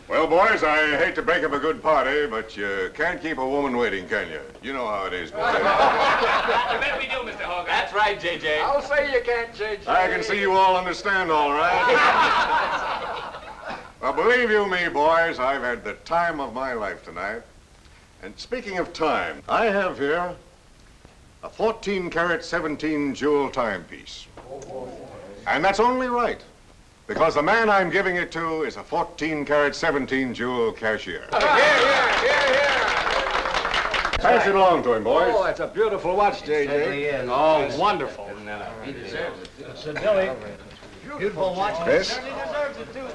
Well, boys, I hate to break up a good party, but you can't keep a woman waiting, can you? You know how it is, boys. I bet we do, Mr. Hogan. That's right, J.J. I'll say you can't, J.J. I can see you all understand, all right. Well, believe you me, boys, I've had the time of my life tonight. And speaking of time, I have here a 14-carat, 17-jewel timepiece. And that's only right, because the man I'm giving it to is a 14-carat, 17-jewel cashier. Pass it along to him, boys. Oh, that's a beautiful watch, J.J. Oh, wonderful. He deserves it. So, Billy, beautiful watch. Chris? He certainly deserves it, too.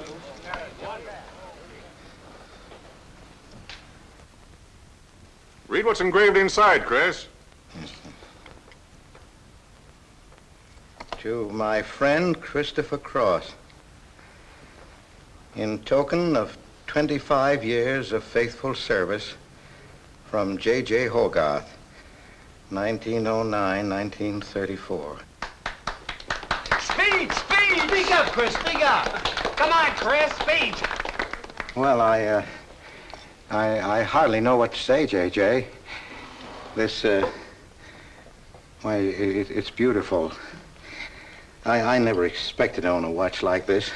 Read what's engraved inside, Chris. To my friend Christopher Cross, in token of 25 years of faithful service, from J.J. Hogarth, 1909-1934. Speed! Speak up, Chris, speak up. Come on, Chris, speed. Well, I hardly know what to say, J.J. This, why, it's beautiful. I never expected to own a watch like this.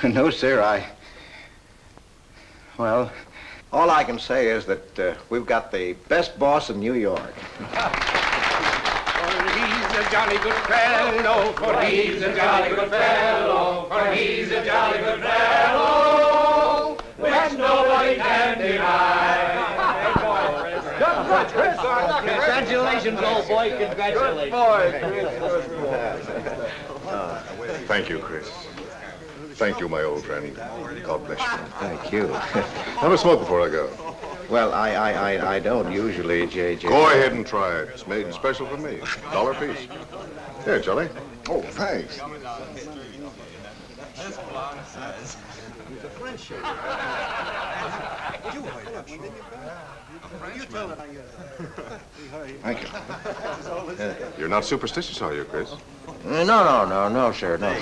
No, sir, well, all I can say is that we've got the best boss in New York. For he's a jolly good fellow, for he's a jolly good fellow, for he's a jolly good fellow, which nobody can deny. Congratulations, old boy, congratulations. Thank you, Chris. Thank you, my old friend. God bless you. Thank you. Have a smoke before I go. Well, I don't usually, J.J. Go ahead and try it. It's made special for me. $1 a piece. Here, Charlie. Oh, thanks. Thank you. You're not superstitious, are you, Chris? No, sir, no.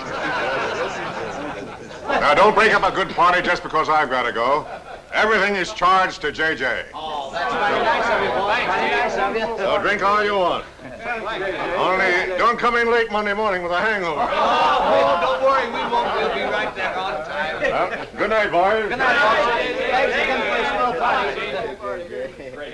Now, don't break up a good party just because I've got to go. Everything is charged to J.J. Oh, that's very nice of you, boy. Very nice of you. So drink all you want. Only don't come in late Monday morning with a hangover. Oh, don't worry, we won't. We'll be right there on time. Well, good night, boys. Good night, boys. Thanks again for a swell party.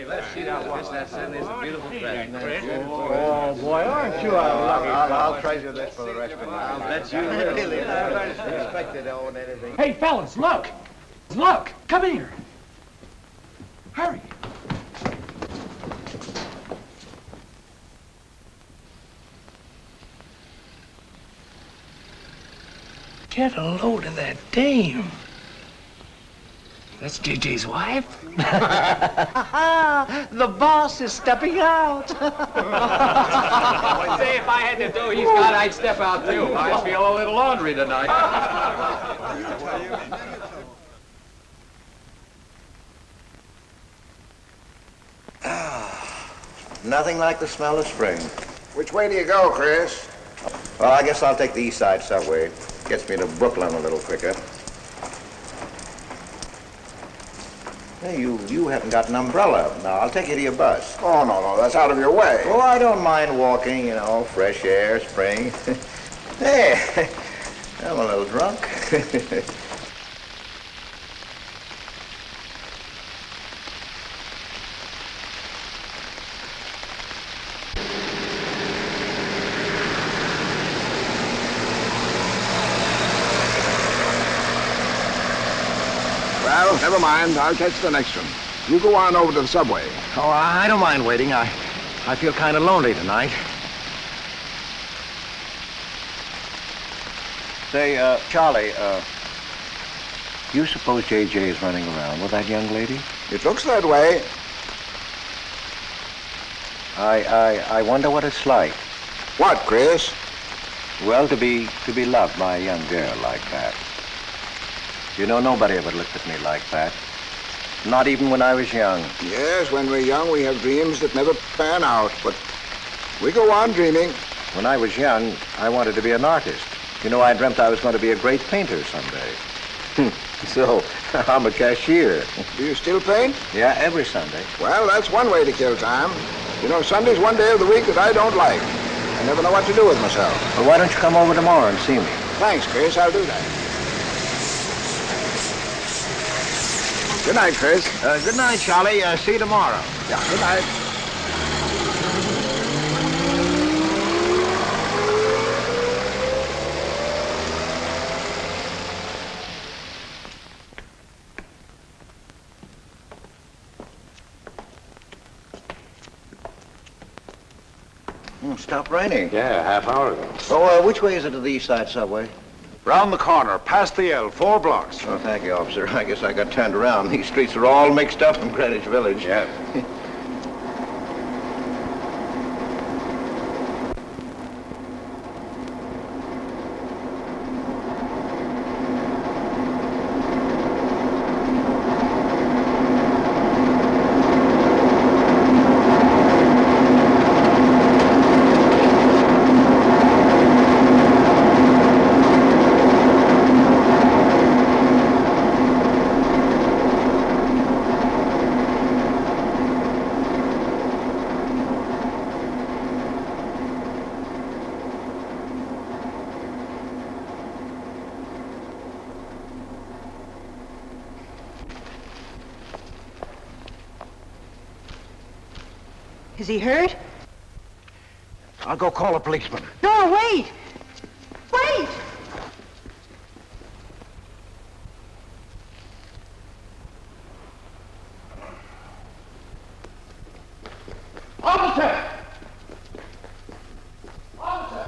Let's see that watch. That certainly is a beautiful present. Oh, boy, aren't you a lucky I'll treasure this for the rest of my life. I'll bet you will. Really, I never expected to own anything. Hey, fellas, look! Look! Come here! Hurry! Get a load of that dame. That's JJ's wife? The boss is stepping out. Say, if I had to do he's got, I'd step out too. I feel a little laundry tonight. Nothing like the smell of spring. Which way do you go, Chris? Well, I guess I'll take the East Side subway. Gets me to Brooklyn a little quicker. Hey, you haven't got an umbrella. Now, I'll take you to your bus. Oh, no, that's out of your way. Oh, I don't mind walking, you know, fresh air, spring. Hey, I'm a little drunk. Well, never mind. I'll catch the next one. You go on over to the subway. Oh, I don't mind waiting. I feel kind of lonely tonight. Say, Charlie, you suppose J.J. is running around with that young lady? It looks that way. I wonder what it's like. What, Chris? Well, to be loved by a young girl like that. You know, nobody ever looked at me like that. Not even when I was young. Yes, when we're young, we have dreams that never pan out, but we go on dreaming. When I was young, I wanted to be an artist. You know, I dreamt I was going to be a great painter someday. So, I'm a cashier. Do you still paint? Yeah, every Sunday. Well, that's one way to kill time. You know, Sunday's one day of the week that I don't like. I never know what to do with myself. Well, why don't you come over tomorrow and see me? Thanks, Chris. I'll do that. Good night, Chris. Good night, Charlie. See you tomorrow. Yeah, good night. Stopped raining. Yeah, half hour ago. Oh, which way is it to the East Side Subway? Round the corner, past the L, 4 blocks. Oh, thank you, officer. I guess I got turned around. These streets are all mixed up in Greenwich Village. Yeah. Is he hurt? I'll go call a policeman. No, wait! Wait! Officer! Officer!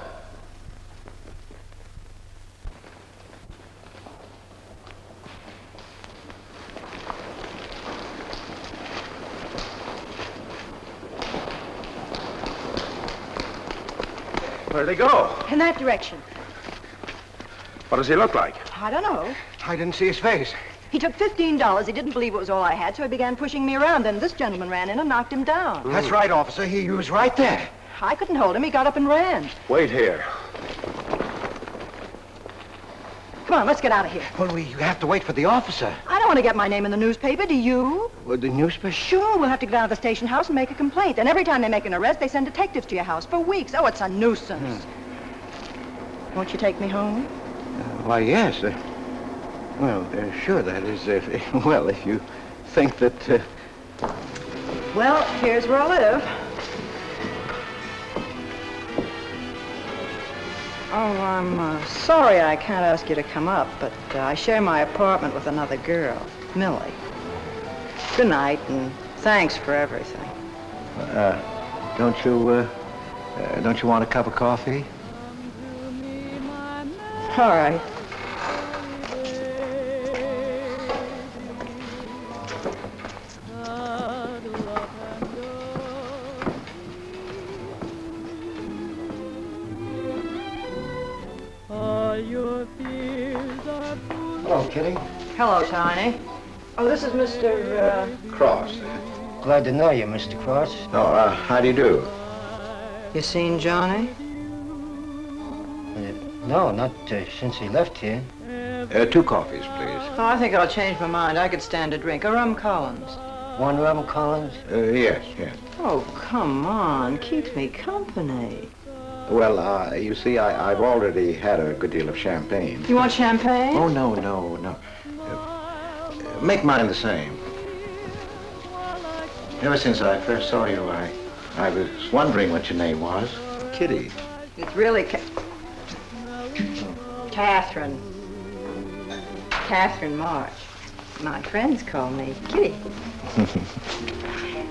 Where'd they go? In that direction. What does he look like? I don't know. I didn't see his face. He took $15. He didn't believe it was all I had, so he began pushing me around. Then this gentleman ran in and knocked him down. That's right, officer. He was right there. I couldn't hold him. He got up and ran. Wait here. Come on, let's get out of here. Well, you have to wait for the officer. I don't want to get my name in the newspaper, do you? Well, the newspaper? Sure, we'll have to get out of the station house and make a complaint. And every time they make an arrest, they send detectives to your house for weeks. Oh, it's a nuisance. Won't you take me home? Why, yes. Well, sure, that is, if you think that... Well, here's where I live. Oh, I'm sorry I can't ask you to come up, but I share my apartment with another girl, Millie. Good night, and thanks for everything. Don't you want a cup of coffee? All right. Hello, Kitty. Hello, Tiny. Oh, this is Mr. Cross. Glad to know you, Mr. Cross. Oh, how do you do? You seen Johnny? No, not since he left here. 2 coffees, please. Oh, I think I'll change my mind. I could stand a drink. A rum Collins. One rum Collins? Yes. Oh, come on. Keeps me company. Well, you see, I've already had a good deal of champagne. You want champagne? Oh, no. Make mine the same. Ever since I first saw you, I was wondering what your name was. Kitty. It's really Catherine. Catherine March. My friends call me Kitty.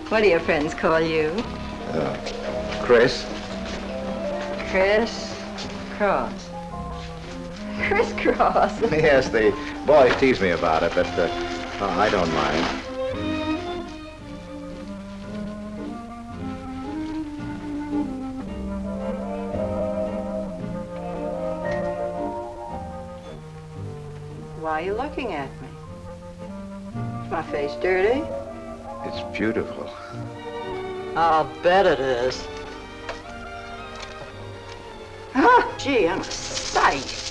What do your friends call you? Chris. Chris Cross. Chris Cross. Yes, the boys tease me about it, but I don't mind. Why are you looking at me? Is my face dirty? It's beautiful. I'll bet it is. Ah, gee, I'm sight.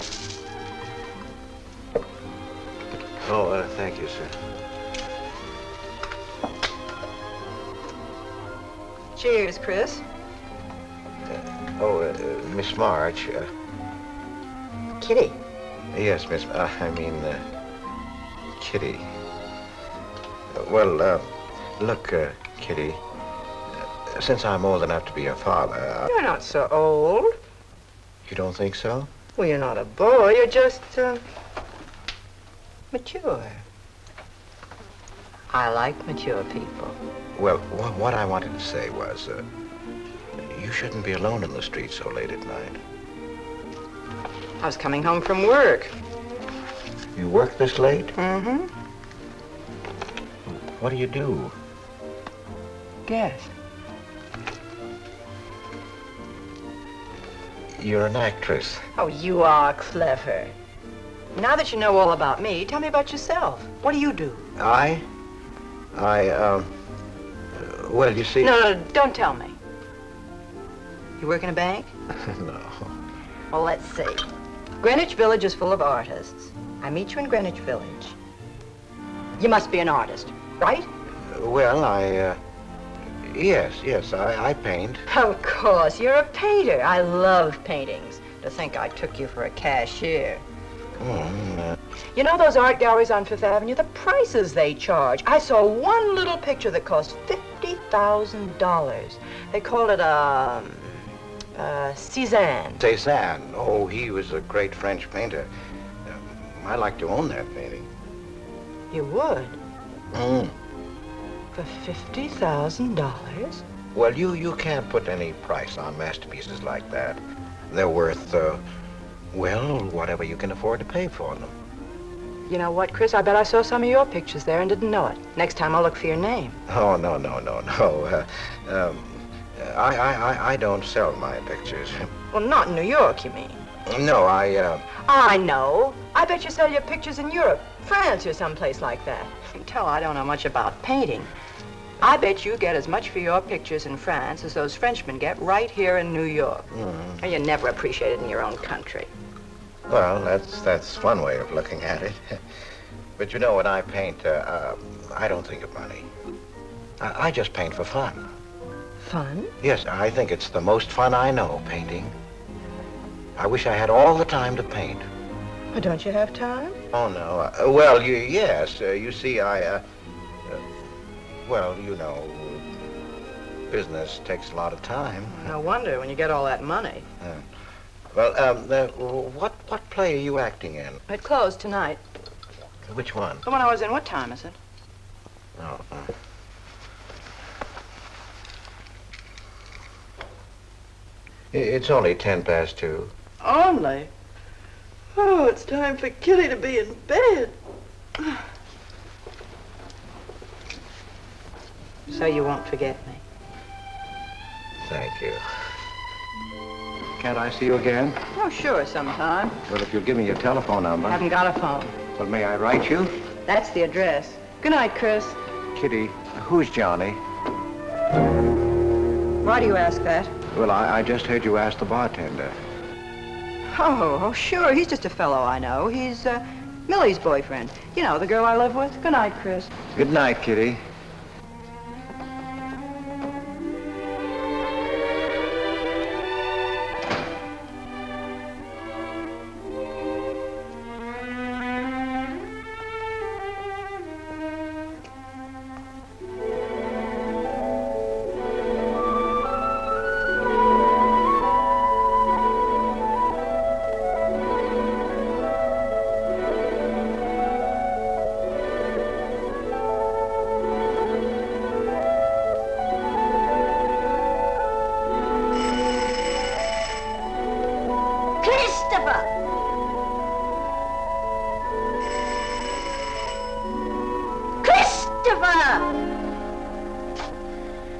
Oh, thank you, sir. Cheers, Chris. Miss March. Kitty. Yes, Miss. Kitty. Look, Kitty. Since I'm old enough to be a father, You're not so old. You don't think so? Well, you're not a boy. You're just, mature. I like mature people. Well, what I wanted to say was, you shouldn't be alone in the street so late at night. I was coming home from work. You work this late? Mm-hmm. What do you do? Guess. You're an actress. Oh, you are clever. Now that you know all about me, tell me about yourself. What do you do? Well, you see... No, don't tell me. You work in a bank? No. Well, let's see. Greenwich Village is full of artists. I meet you in Greenwich Village. You must be an artist, right? Well, Yes, I paint. Of course, you're a painter. I love paintings. To think I took you for a cashier. You know those art galleries on Fifth Avenue? The prices they charge. I saw one little picture that cost $50,000. They call it Cézanne. Cézanne. Oh, he was a great French painter. I'd like to own that painting. You would? For $50,000? Well, you can't put any price on masterpieces like that. They're worth, whatever you can afford to pay for them. You know what, Chris? I bet I saw some of your pictures there and didn't know it. Next time I'll look for your name. Oh, no. I don't sell my pictures. Well, not in New York, you mean? No, I know. I bet you sell your pictures in Europe, France, or someplace like that. You can tell I don't know much about painting. I bet you get as much for your pictures in France as those Frenchmen get right here in New York. And you're never appreciated in your own country. Well, that's one way of looking at it. But you know, when I paint, I don't think of money. I just paint for fun. Fun? Yes, I think it's the most fun I know, painting. I wish I had all the time to paint. Well, don't you have time? Oh, no. Yes. You see, you know, business takes a lot of time. No wonder when you get all that money. What play are you acting in? It closed tonight. Which one? The one I was in. What time is it? Oh. It's only 2:10. Only? Oh, it's time for Kitty to be in bed. So you won't forget me. Thank you. Can't I see you again? Oh, sure, sometime. Well, if you'll give me your telephone number. Haven't got a phone. Well, may I write you? That's the address. Good night, Chris. Kitty, who's Johnny? Why do you ask that? Well, I just heard you ask the bartender. Oh, sure. He's just a fellow I know. He's Millie's boyfriend. You know, the girl I live with. Good night, Chris. Good night, Kitty.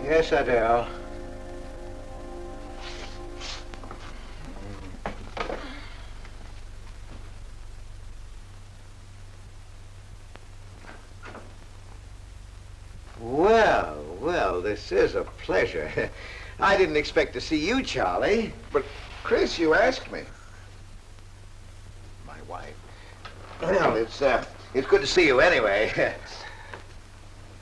Yes, Adele. Well, this is a pleasure. I didn't expect to see you, Charlie. But, Chris, you asked me. my wife. Well, it's good to see you anyway.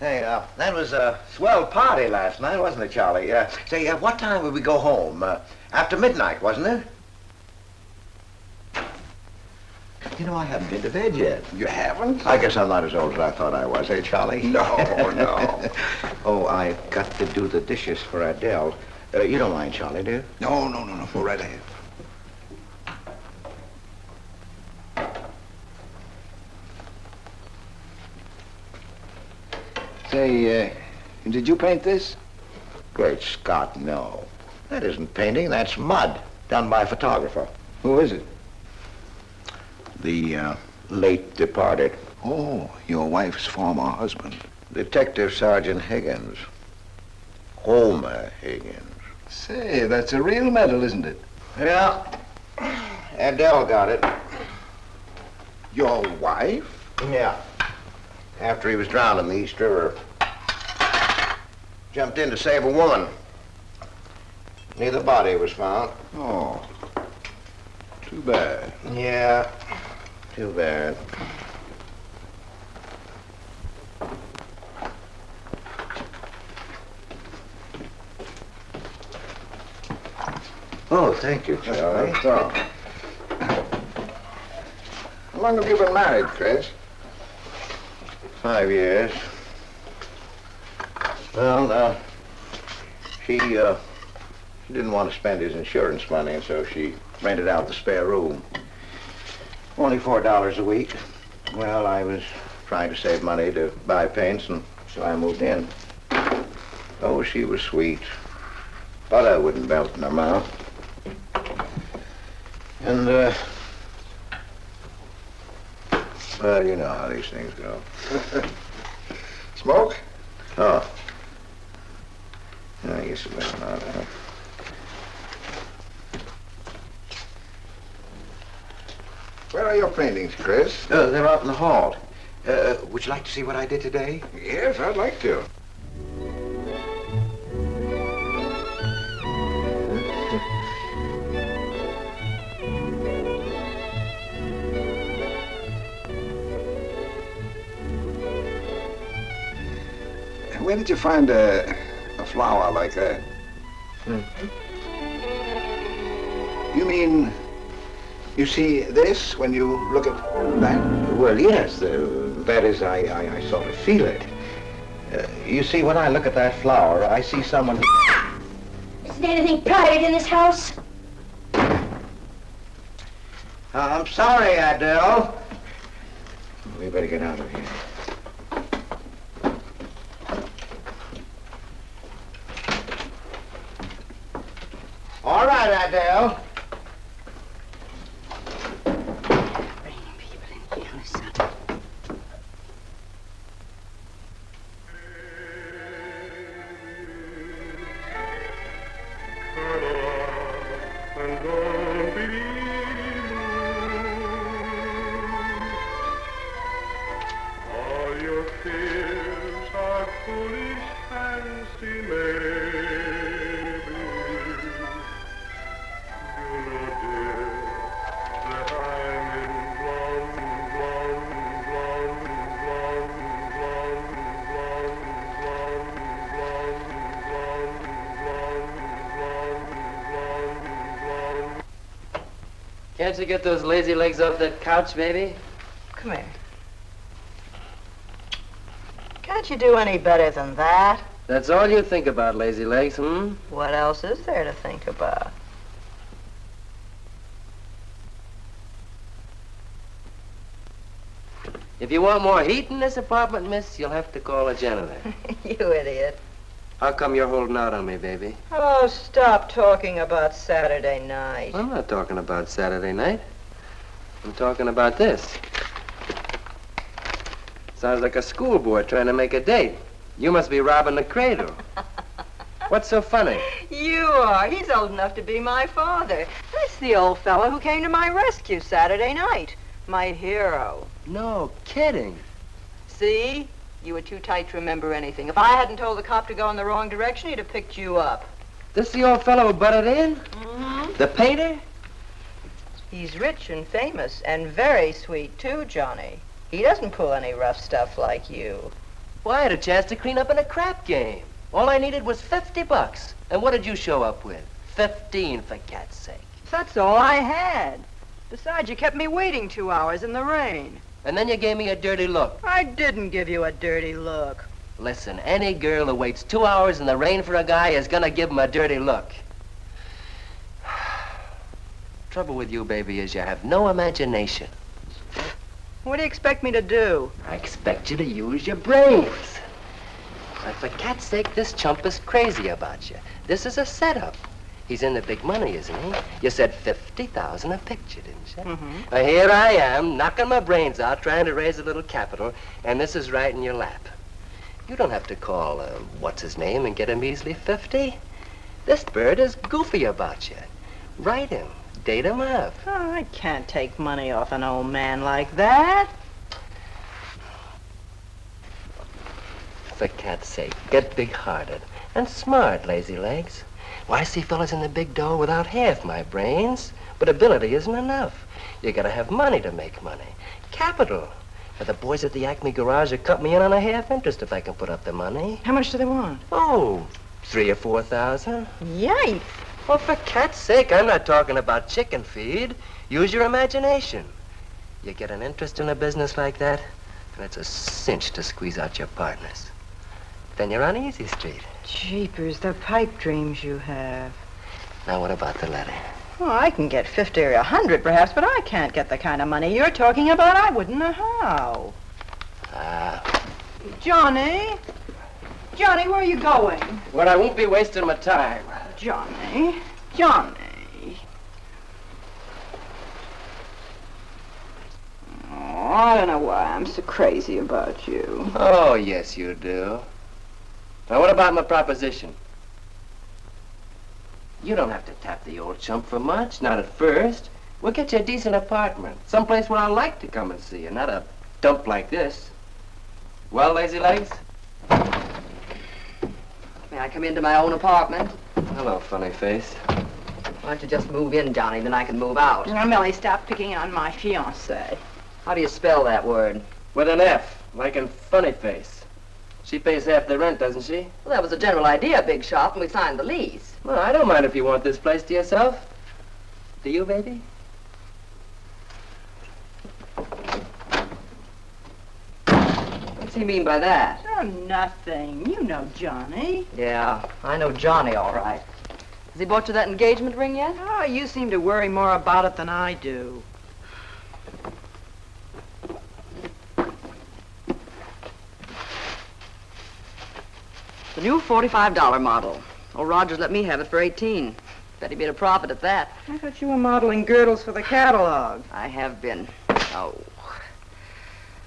Hey, that was a swell party last night, wasn't it, Charlie? Say, what time would we go home? After midnight, wasn't it? You know, I haven't been to bed yet. You haven't? I guess I'm not as old as I thought I was, eh, Charlie? No, no. Oh, I've got to do the dishes for Adele. You don't mind, Charlie, do you? No. Go right ahead. Say, did you paint this? Great Scott, no. That isn't painting, that's mud, done by a photographer. Who is it? The late departed. Oh, your wife's former husband. Detective Sergeant Higgins. Homer Higgins. Say, that's a real medal, isn't it? Yeah. Adele got it. Your wife? Yeah. After he was drowned in the East River. Jumped in to save a woman. Neither body was found. Oh, too bad. Yeah, too bad. Oh, thank you, Charlie. That's all. How long have you been married, Chris? 5 years. Well, she didn't want to spend his insurance money, and so she rented out the spare room. Only $4 a week. Well, I was trying to save money to buy paints, and so I moved in. Oh, she was sweet. Butter wouldn't melt in her mouth. And, well, you know how these things go. Smoke? Oh. I guess it went on. Where are your paintings, Chris? They're out in the hall. Would you like to see what I did today? Yes, I'd like to. Where did you find a flower like that? You mean, you see this when you look at that? Well, yes. That is, I sort of feel it. You see, when I look at that flower, I see someone... Isn't anything private in this house? I'm sorry, Adele. We better get out of here. All right, Adele. Bringing people in here, son. All your fears are foolish fancy maybe. You know, dear, that I'm in Can't you get those lazy legs off that couch, baby? Come here. Can't you do any better than that? That's all you think about, lazy legs, hmm? What else is there to think about? If you want more heat in this apartment, miss, you'll have to call a janitor. You idiot. How come you're holding out on me, baby? Oh, stop talking about Saturday night. I'm not talking about Saturday night. I'm talking about this. Sounds like a schoolboy trying to make a date. You must be robbing the cradle. What's so funny? You are. He's old enough to be my father. That's the old fellow who came to my rescue Saturday night. My hero. No kidding. See? You were too tight to remember anything. If I hadn't told the cop to go in the wrong direction, he'd have picked you up. This the old fellow who butted in? Mm-hmm. The painter? He's rich and famous and very sweet, too, Johnny. He doesn't pull any rough stuff like you. Well, I had a chance to clean up in a crap game. All I needed was $50. And what did you show up with? 15, for cat's sake. That's all I had. Besides, you kept me waiting 2 hours in the rain. And then you gave me a dirty look. I didn't give you a dirty look. Listen, any girl who waits 2 hours in the rain for a guy is gonna give him a dirty look. Trouble with you, baby, is you have no imagination. What do you expect me to do? I expect you to use your brains. But for cat's sake, this chump is crazy about you. This is a setup. He's in the big money, isn't he? You said 50,000 a picture, didn't you? Mm-hmm. Well, here I am, knocking my brains out, trying to raise a little capital, and this is right in your lap. You don't have to call, what's his name, and get a measly 50. This bird is goofy about you. Write him. Date him up. Oh, I can't take money off an old man like that. For cat's sake, get big-hearted and smart, lazy legs. Why, I see fellas in the big door without half my brains, but ability isn't enough. You gotta have money to make money. Capital. Now, the boys at the Acme garage will cut me in on a half interest if I can put up the money. How much do they want? Oh, 3,000 or 4,000. Yikes. Well, for cat's sake, I'm not talking about chicken feed. Use your imagination. You get an interest in a business like that, and it's a cinch to squeeze out your partners. Then you're on easy street. Jeepers, the pipe dreams you have. Now, what about the letter? Oh, I can get 50 or 100 perhaps, but I can't get the kind of money you're talking about. I wouldn't know how. Johnny? Johnny, where are you going? Well, I won't be wasting my time. Johnny? Johnny? Oh, I don't know why I'm so crazy about you. Oh, yes, you do. Now, what about my proposition? You don't have to tap the old chump for much, not at first. We'll get you a decent apartment, someplace where I like to come and see you, not a dump like this. Well, lazy legs? May I come into my own apartment? Hello, funny face. Why don't you just move in, Johnny, then I can move out. Now, Millie, stop picking on my fiancée. How do you spell that word? With an F, like in funny face. She pays half the rent, doesn't she? Well, that was the general idea, Big Shop, when we signed the lease. Well, I don't mind if you want this place to yourself. Do you, baby? What's he mean by that? Oh, nothing. You know Johnny. Yeah, I know Johnny all right. Has he bought you that engagement ring yet? Oh, you seem to worry more about it than I do. The new $45 model. Old Rogers let me have it for 18. Bet he made a profit at that. I thought you were modeling girdles for the catalog. I have been. Oh.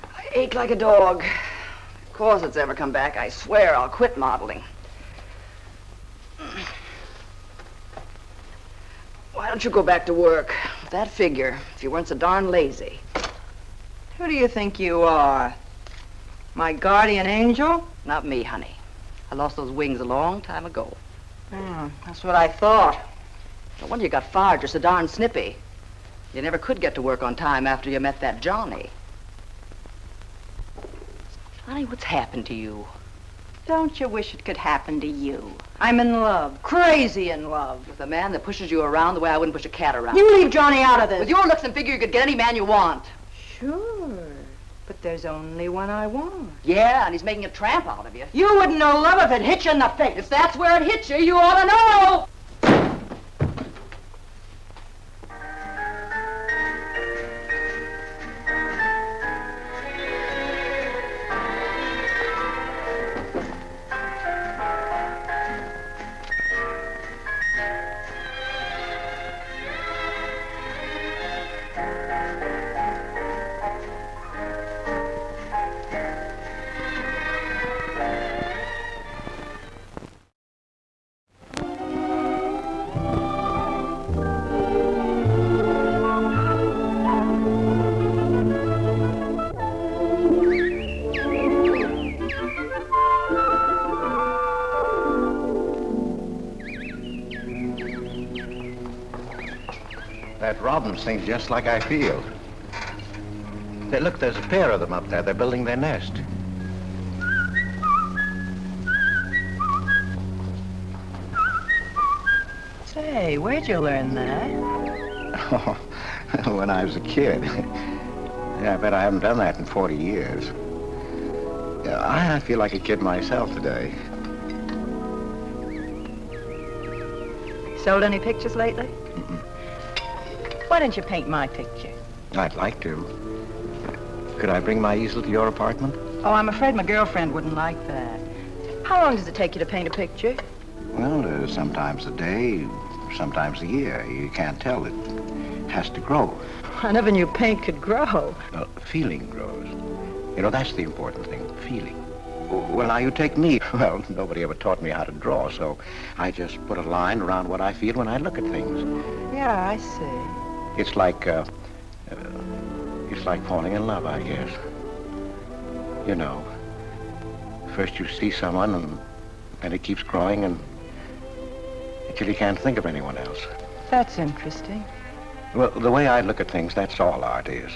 I ache like a dog. If corsets ever come back, I swear I'll quit modeling. Why don't you go back to work? With that figure, if you weren't so darn lazy. Who do you think you are? My guardian angel? Not me, honey. I lost those wings a long time ago. That's what I thought. No wonder you got fired. You're so darn snippy. You never could get to work on time after you met that Johnny. Johnny, what's happened to you? Don't you wish it could happen to you? I'm in love. Crazy in love. With a man that pushes you around the way I wouldn't push a cat around. You leave Johnny out of this. With your looks and figure, you could get any man you want. Sure. But there's only one I want. Yeah, and he's making a tramp out of you. You wouldn't know love if it hit you in the face. If that's where it hit you, you ought to know! problems seem just like I feel. Hey, look, there's a pair of them up there. They're building their nest. Say, where'd you learn that? Oh, when I was a kid. Yeah, I bet I haven't done that in 40 years. Yeah, I feel like a kid myself today. Sold any pictures lately? Mm-mm. Why don't you paint my picture? I'd like to. Could I bring my easel to your apartment? Oh, I'm afraid my girlfriend wouldn't like that. How long does it take you to paint a picture? Well, sometimes a day, sometimes a year. You can't tell. It has to grow. I never knew paint could grow. Feeling grows. You know, that's the important thing, feeling. Well, now you take me. Well, nobody ever taught me how to draw, so I just put a line around what I feel when I look at things. Yeah, I see. It's like falling in love, I guess. You know, first you see someone, and then it keeps growing, and until you can't think of anyone else. That's interesting. Well, the way I look at things, that's all art is.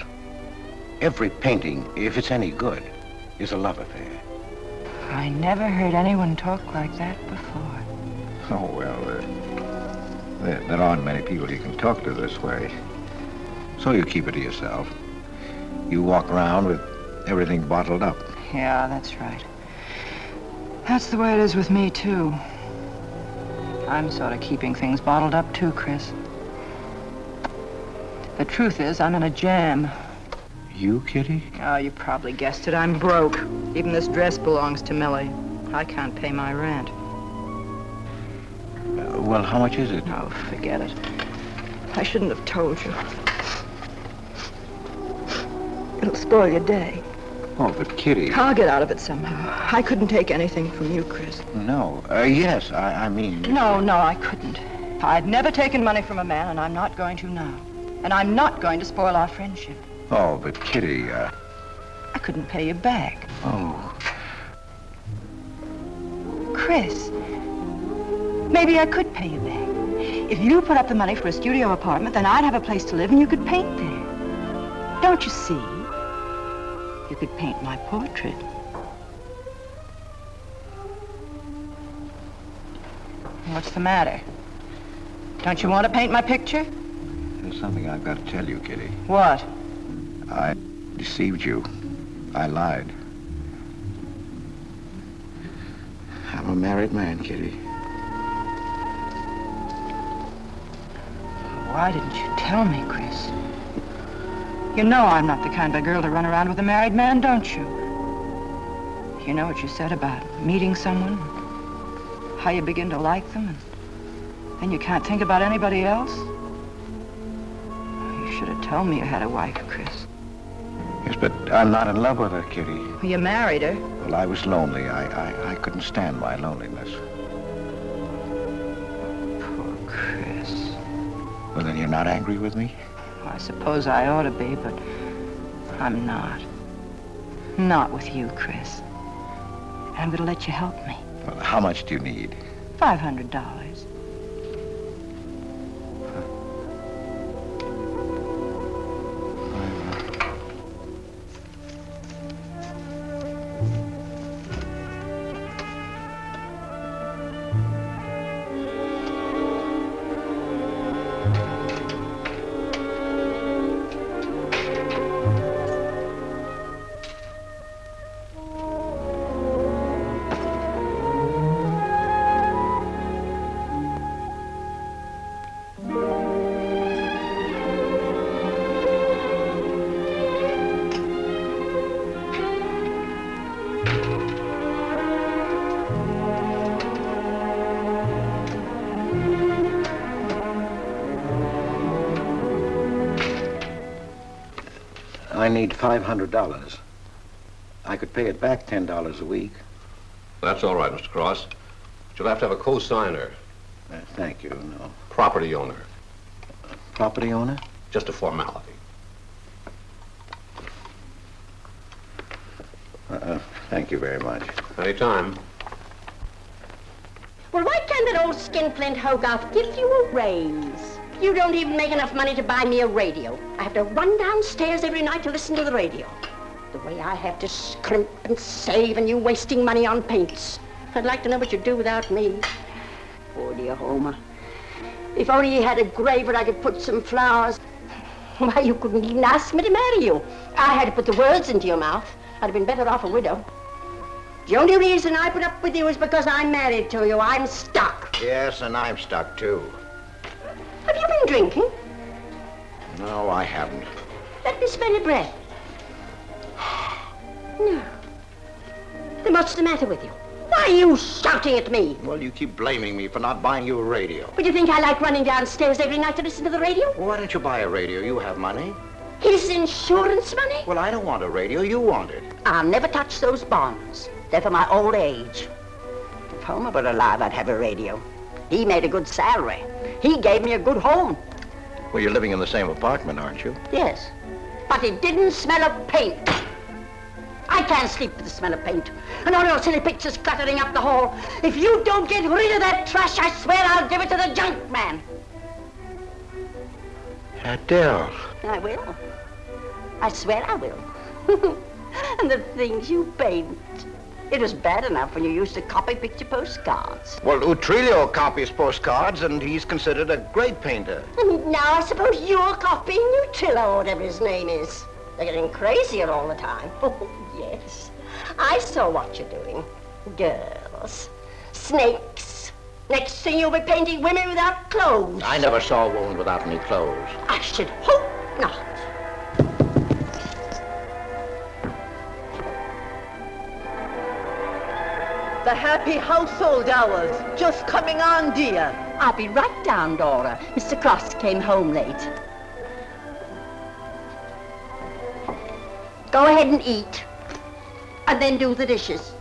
Every painting, if it's any good, is a love affair. I never heard anyone talk like that before. Oh, well, there aren't many people you can talk to this way. So you keep it to yourself. You walk around with everything bottled up. Yeah, that's right. That's the way it is with me, too. I'm sort of keeping things bottled up, too, Chris. The truth is, I'm in a jam. You, Kitty? Oh, you probably guessed it. I'm broke. Even this dress belongs to Millie. I can't pay my rent. Well, how much is it? Oh, forget it. I shouldn't have told you. It'll spoil your day. Oh, but Kitty... I'll get out of it somehow. I couldn't take anything from you, Chris. No. Yes, I mean... No, I couldn't. I've never taken money from a man, and I'm not going to now. And I'm not going to spoil our friendship. Oh, but Kitty, I couldn't pay you back. Oh. Chris, maybe I could pay you back. If you put up the money for a studio apartment, then I'd have a place to live and you could paint there. Don't you see? You could paint my portrait. What's the matter? Don't you want to paint my picture? There's something I've got to tell you, Kitty. What? I deceived you. I lied. I'm a married man, Kitty. Why didn't you tell me, Chris? You know I'm not the kind of girl to run around with a married man, don't you? You know what you said about meeting someone, how you begin to like them, and then you can't think about anybody else? You should have told me you had a wife, Chris. Yes, but I'm not in love with her, Kitty. Well, you married her. Well, I was lonely. I couldn't stand my loneliness. Poor Chris. Well, then you're not angry with me? Well, I suppose I ought to be, but I'm not. Not with you, Chris. And I'm going to let you help me. Well, how much do you need? $500. I need $500. I could pay it back $10 a week. That's all right, Mr. Cross. But you'll have to have a co-signer. Thank you, no. Property owner. Property owner? Just a formality. Thank you very much. Anytime. Well, why can't that old skinflint Hogarth give you a raise? You don't even make enough money to buy me a radio. I have to run downstairs every night to listen to the radio. The way I have to scrimp and save and you wasting money on paints. I'd like to know what you'd do without me. Poor dear Homer. If only he had a grave where I could put some flowers. Why, you couldn't even ask me to marry you. I had to put the words into your mouth. I'd have been better off a widow. The only reason I put up with you is because I'm married to you. I'm stuck. Yes, and I'm stuck, too. Have you been drinking? No, I haven't. Let me smell your breath. No. Then what's the matter with you? Why are you shouting at me? Well, you keep blaming me for not buying you a radio. But you think I like running downstairs every night to listen to the radio? Well, why don't you buy a radio? You have money. His insurance money? Well, I don't want a radio. You want it. I'll never touch those bonds. They're for my old age. If Homer were alive, I'd have a radio. He made a good salary. He gave me a good home. Well, you're living in the same apartment, aren't you? Yes. But it didn't smell of paint. I can't sleep with the smell of paint. And all your silly pictures cluttering up the hall. If you don't get rid of that trash, I swear I'll give it to the junk man. Adele. I will. I swear I will. And the things you paint. It was bad enough when you used to copy picture postcards. Well, Utrillo copies postcards, and he's considered a great painter. And now I suppose you're copying Utrillo, or whatever his name is. They're getting crazier all the time. Oh, yes. I saw what you're doing. Girls. Snakes. Next thing you'll be painting women without clothes. I never saw a woman without any clothes. I should hope not. The happy household hours. Just coming on, dear. I'll be right down, Dora. Mr. Cross came home late. Go ahead and eat. And then do the dishes.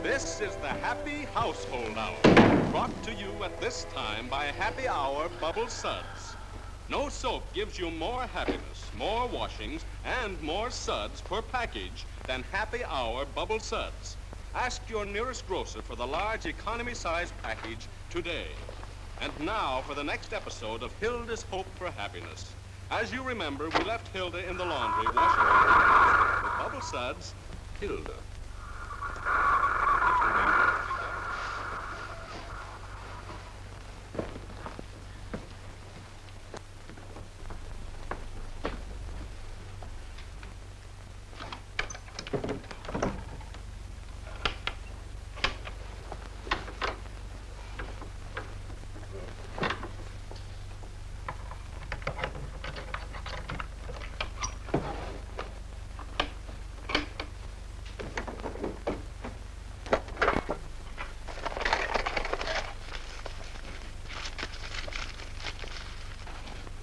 This is the Happy Household Hour, brought to you at this time by Happy Hour Bubble Suds. No soap gives you more happiness, more washings, and more suds per package than Happy Hour Bubble Suds. Ask your nearest grocer for the large economy-size package today. And now for the next episode of Hilda's Hope for Happiness. As you remember, we left Hilda in the laundry washing her hands. With Bubble Suds, Hilda.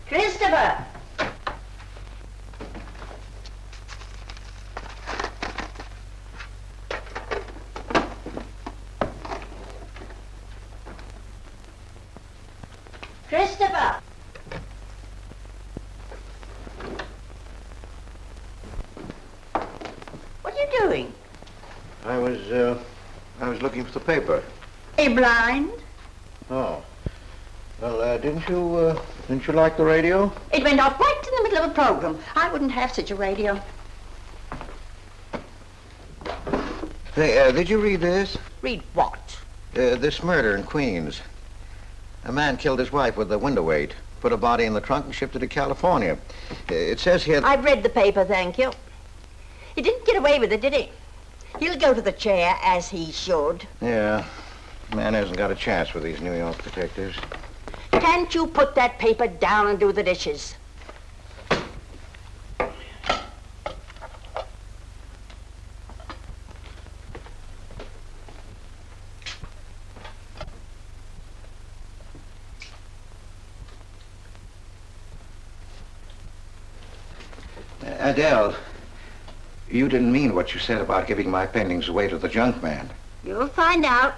Christopher! Christopher! What are you doing? I was looking for the paper. Are you blind? Oh. Well, didn't you like the radio? It went off right in the middle of a program. I wouldn't have such a radio. Hey, did you read this? Read what? This murder in Queens. A man killed his wife with a window weight, put a body in the trunk and shipped it to California. It says here... I've read the paper, thank you. He didn't get away with it, did he? He'll go to the chair, as he should. Yeah. Man hasn't got a chance with these New York detectives. Can't you put that paper down and do the dishes? Adele, you didn't mean what you said about giving my paintings away to the junk man. You'll find out.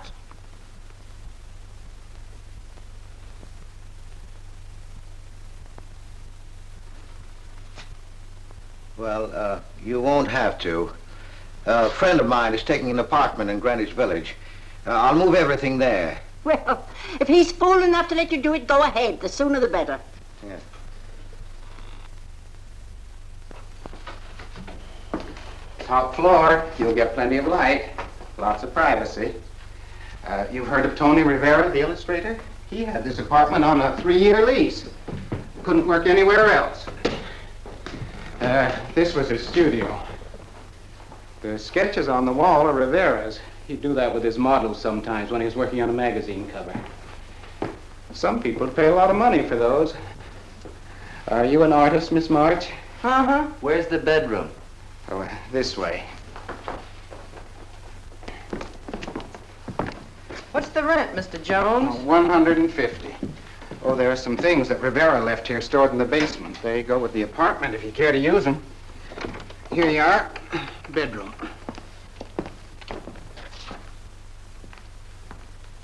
Well, you won't have to. A friend of mine is taking an apartment in Greenwich Village. I'll move everything there. Well, if he's fool enough to let you do it, go ahead. The sooner the better. Yeah. Top floor, you'll get plenty of light, lots of privacy. You've heard of Tony Rivera, the illustrator? He had this apartment on a 3-year lease. Couldn't work anywhere else. This was his studio. The sketches on the wall are Rivera's. He'd do that with his models sometimes when he was working on a magazine cover. Some people pay a lot of money for those. Are you an artist, Miss March? Uh-huh. Where's the bedroom? Oh, this way. What's the rent, Mr. Jones? $150. Oh, there are some things that Rivera left here stored in the basement. They go with the apartment if you care to use them. Here you are. Bedroom.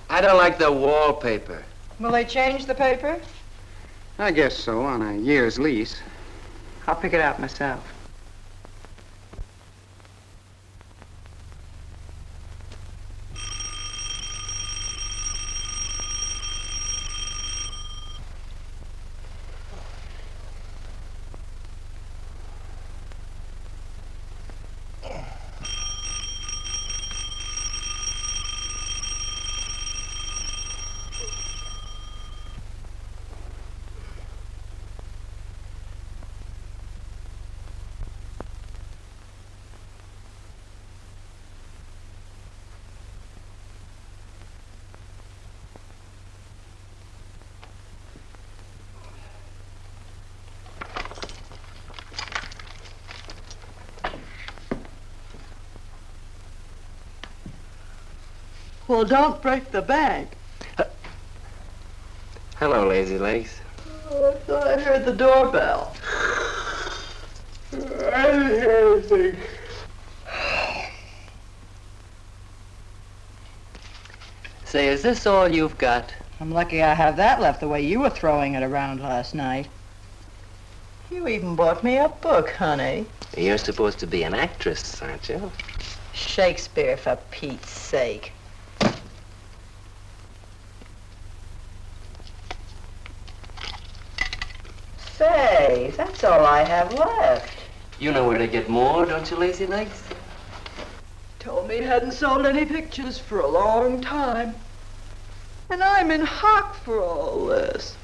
I don't like the wallpaper. Will they change the paper? I guess so, on a year's lease. I'll pick it out myself. Well, don't break the bank. Hello, Lazy Legs. Oh, I thought I heard the doorbell. I didn't hear anything. Say, is this all you've got? I'm lucky I have that left the way you were throwing it around last night. You even bought me a book, honey. You're supposed to be an actress, aren't you? Shakespeare, for Pete's sake. Say, that's all I have left. You know where to get more, don't you, Lazy Legs? Told me he hadn't sold any pictures for a long time. And I'm in hock for all this.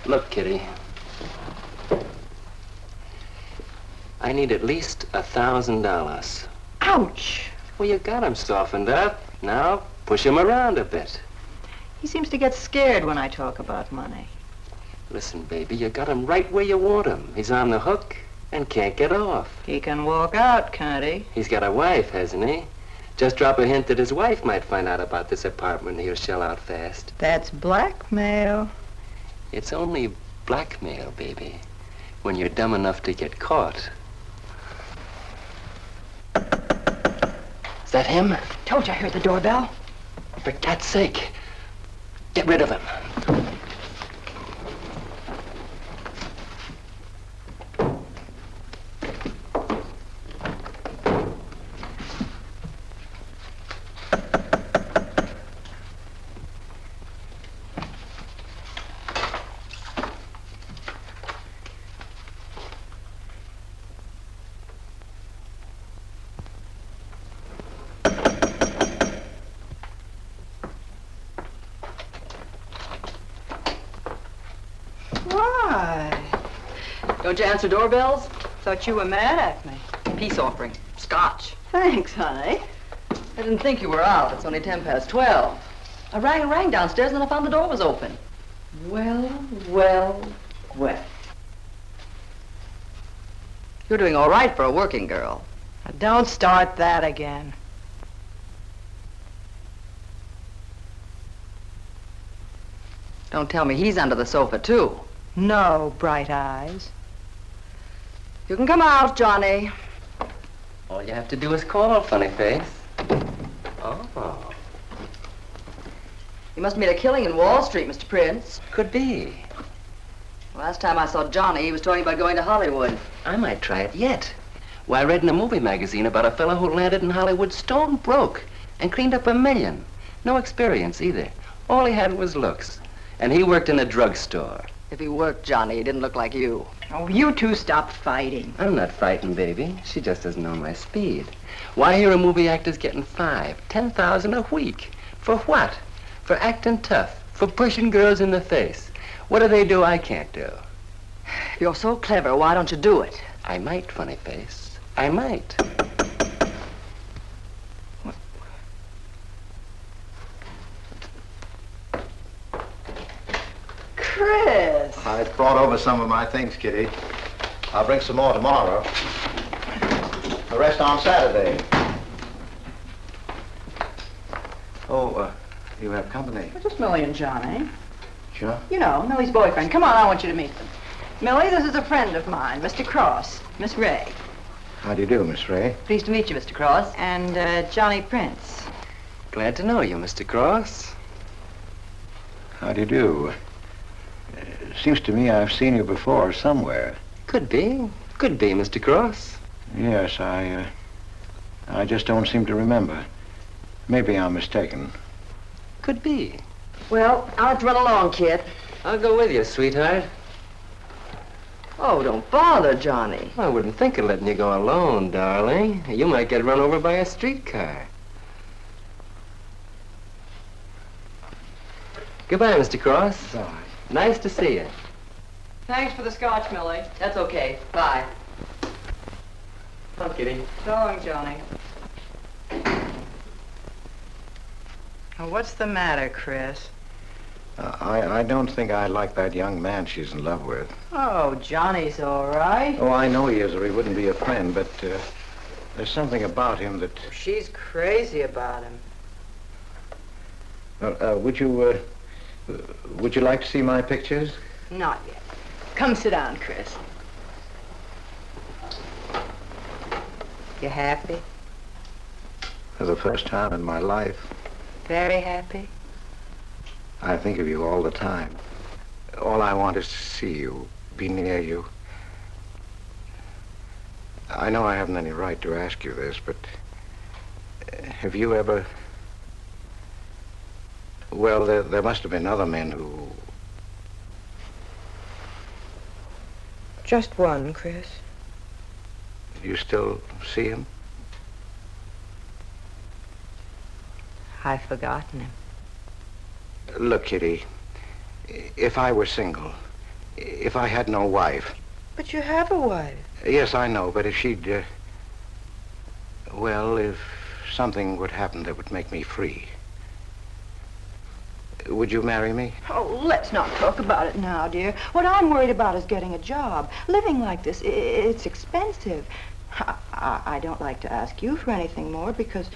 Look, Kitty. I need at least $1,000. Ouch! Well, you got him softened up. Now, push him around a bit. He seems to get scared when I talk about money. Listen, baby, you got him right where you want him. He's on the hook and can't get off. He can walk out, can't he? He's got a wife, hasn't he? Just drop a hint that his wife might find out about this apartment and he'll shell out fast. That's blackmail. It's only blackmail, baby, when you're dumb enough to get caught. Is that him? Told you I heard the doorbell. For cat's sake, get rid of him. Don't you answer doorbells? Thought you were mad at me. Peace offering. Scotch. Thanks, honey. I didn't think you were out. It's only 12:10. I rang downstairs and then I found the door was open. Well. You're doing all right for a working girl. Now, don't start that again. Don't tell me he's under the sofa, too. No, bright eyes. You can come out, Johnny. All you have to do is call, funny face. Oh. You must have made a killing in Wall Street, Mr. Prince. Could be. Last time I saw Johnny, he was talking about going to Hollywood. I might try it yet. Why, I read in a movie magazine about a fellow who landed in Hollywood stone broke and cleaned up $1 million. No experience either. All he had was looks. And he worked in a drugstore. If he worked, Johnny, he didn't look like you. Oh, you two stop fighting. I'm not frightened, baby. She just doesn't know my speed. Why, here are movie actors getting $5,000, $10,000 a week. For what? For acting tough. For pushing girls in the face. What do they do I can't do? If you're so clever, why don't you do it? I might, funny face. I might. Chris! I brought over some of my things, Kitty. I'll bring some more tomorrow. The rest on Saturday. Oh, you have company. Just Millie and Johnny. Sure. You know, Millie's boyfriend. Come on, I want you to meet them. Millie, this is a friend of mine, Mr. Cross, Miss Ray. How do you do, Miss Ray? Pleased to meet you, Mr. Cross. And Johnny Prince. Glad to know you, Mr. Cross. How do you do? Seems to me I've seen you before somewhere. Could be. Could be, Mr. Cross. Yes, I just don't seem to remember. Maybe I'm mistaken. Could be. Well, I'll have to run along, kid. I'll go with you, sweetheart. Oh, don't bother, Johnny. I wouldn't think of letting you go alone, darling. You might get run over by a streetcar. Goodbye, Mr. Cross. Bye. Nice to see you. Thanks for the scotch, Millie. That's okay. Bye. Come on, Kitty. So long, Johnny. Now, what's the matter, Chris? I don't think I like that young man she's in love with. Oh, Johnny's all right. Oh, I know he is, or he wouldn't be a friend, but there's something about him that... She's crazy about him. Would you like to see my pictures? Not yet. Come sit down, Chris. You happy? For the first time in my life. Very happy? I think of you all the time. All I want is to see you, be near you. I know I haven't any right to ask you this, but have you ever... Well, there must have been other men who... Just one, Chris. You still see him? I've forgotten him. Look, Kitty, if I were single, if I had no wife... But you have a wife. Yes, I know, but if she'd... well, if something would happen that would make me free... Would you marry me? Oh, let's not talk about it now, dear. What I'm worried about is getting a job. Living like this, it's expensive. I don't like to ask you for anything more because,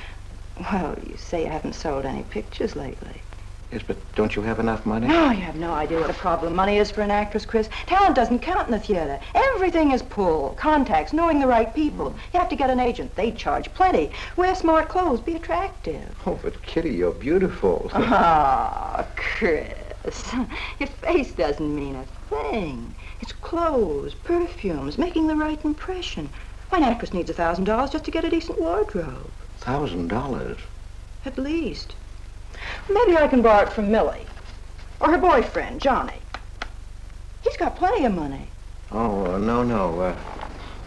well, you say you haven't sold any pictures lately. Yes, but don't you have enough money? No, you have no idea what a problem money is for an actress, Chris. Talent doesn't count in the theater. Everything is pull, contacts, knowing the right people. You have to get an agent. They charge plenty. Wear smart clothes. Be attractive. Oh, but Kitty, you're beautiful. Ah, Chris. Your face doesn't mean a thing. It's clothes, perfumes, making the right impression. Why, an actress needs $1,000 just to get a decent wardrobe. $1,000? At least. Maybe I can borrow it from Millie. Or her boyfriend, Johnny. He's got plenty of money. Oh, no.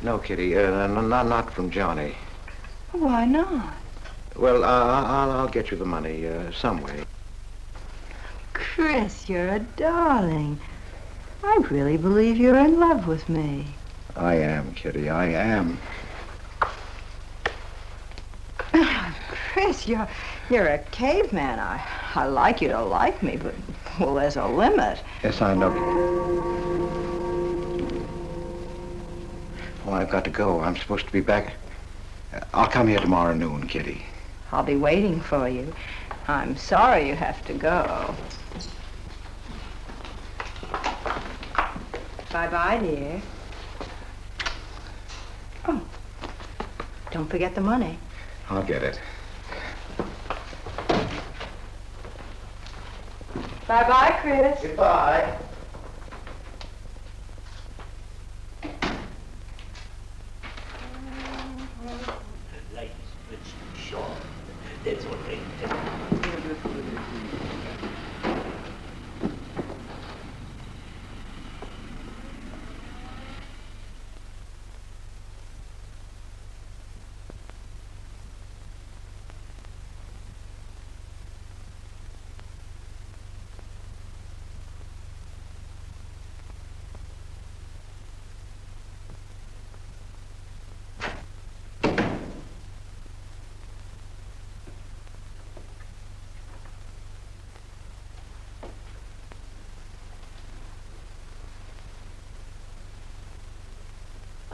No, Kitty. Not from Johnny. Why not? Well, I'll get you the money some way. Chris, you're a darling. I really believe you're in love with me. I am, Kitty. I am. Chris, you're a caveman. I like you to like me, but, well, there's a limit. Yes, I know. Oh, I've got to go. I'm supposed to be back. I'll come here tomorrow noon, Kitty. I'll be waiting for you. I'm sorry you have to go. Bye-bye, dear. Oh, don't forget the money. I'll get it. Bye-bye, Chris. Goodbye.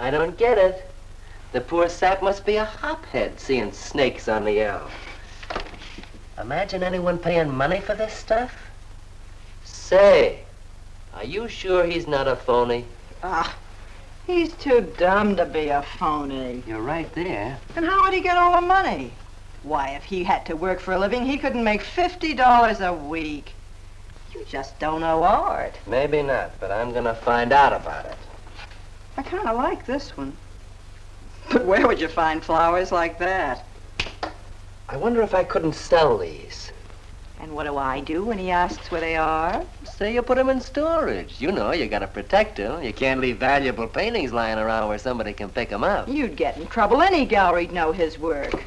I don't get it. The poor sap must be a hophead seeing snakes on the L. Imagine anyone paying money for this stuff? Say, are you sure he's not a phony? He's too dumb to be a phony. You're right there. And how would he get all the money? Why, if he had to work for a living, he couldn't make $50 a week. You just don't know art. Maybe not, but I'm gonna find out about it. I kind of like this one. But where would you find flowers like that? I wonder if I couldn't sell these. And what do I do when he asks where they are? Say you put them in storage. You know, you gotta protect them. You can't leave valuable paintings lying around where somebody can pick them up. You'd get in trouble. Any gallery'd know his work.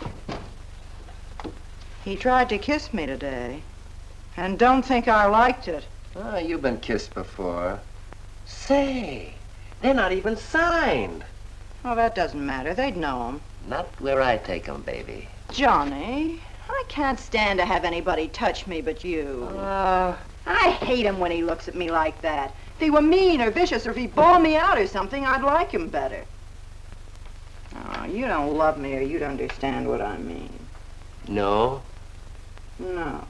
He tried to kiss me today. And don't think I liked it. Oh, you've been kissed before. Say, they're not even signed. Oh, that doesn't matter. They'd know them. Not where I take them, baby. Johnny, I can't stand to have anybody touch me but you. I hate him when he looks at me like that. If he were mean or vicious or if he bawled me out or something, I'd like him better. Oh, you don't love me or you'd understand what I mean. No? No.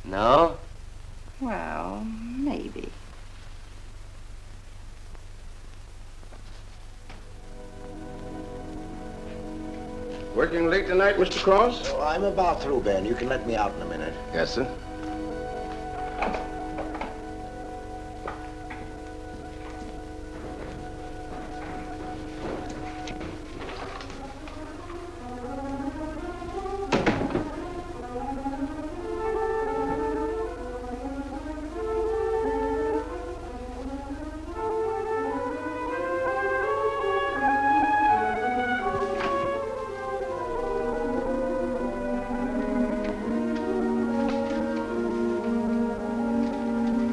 No? Well, maybe. Working late tonight, Mr. Cross? Oh, I'm about through, Ben. You can let me out in a minute. Yes, sir.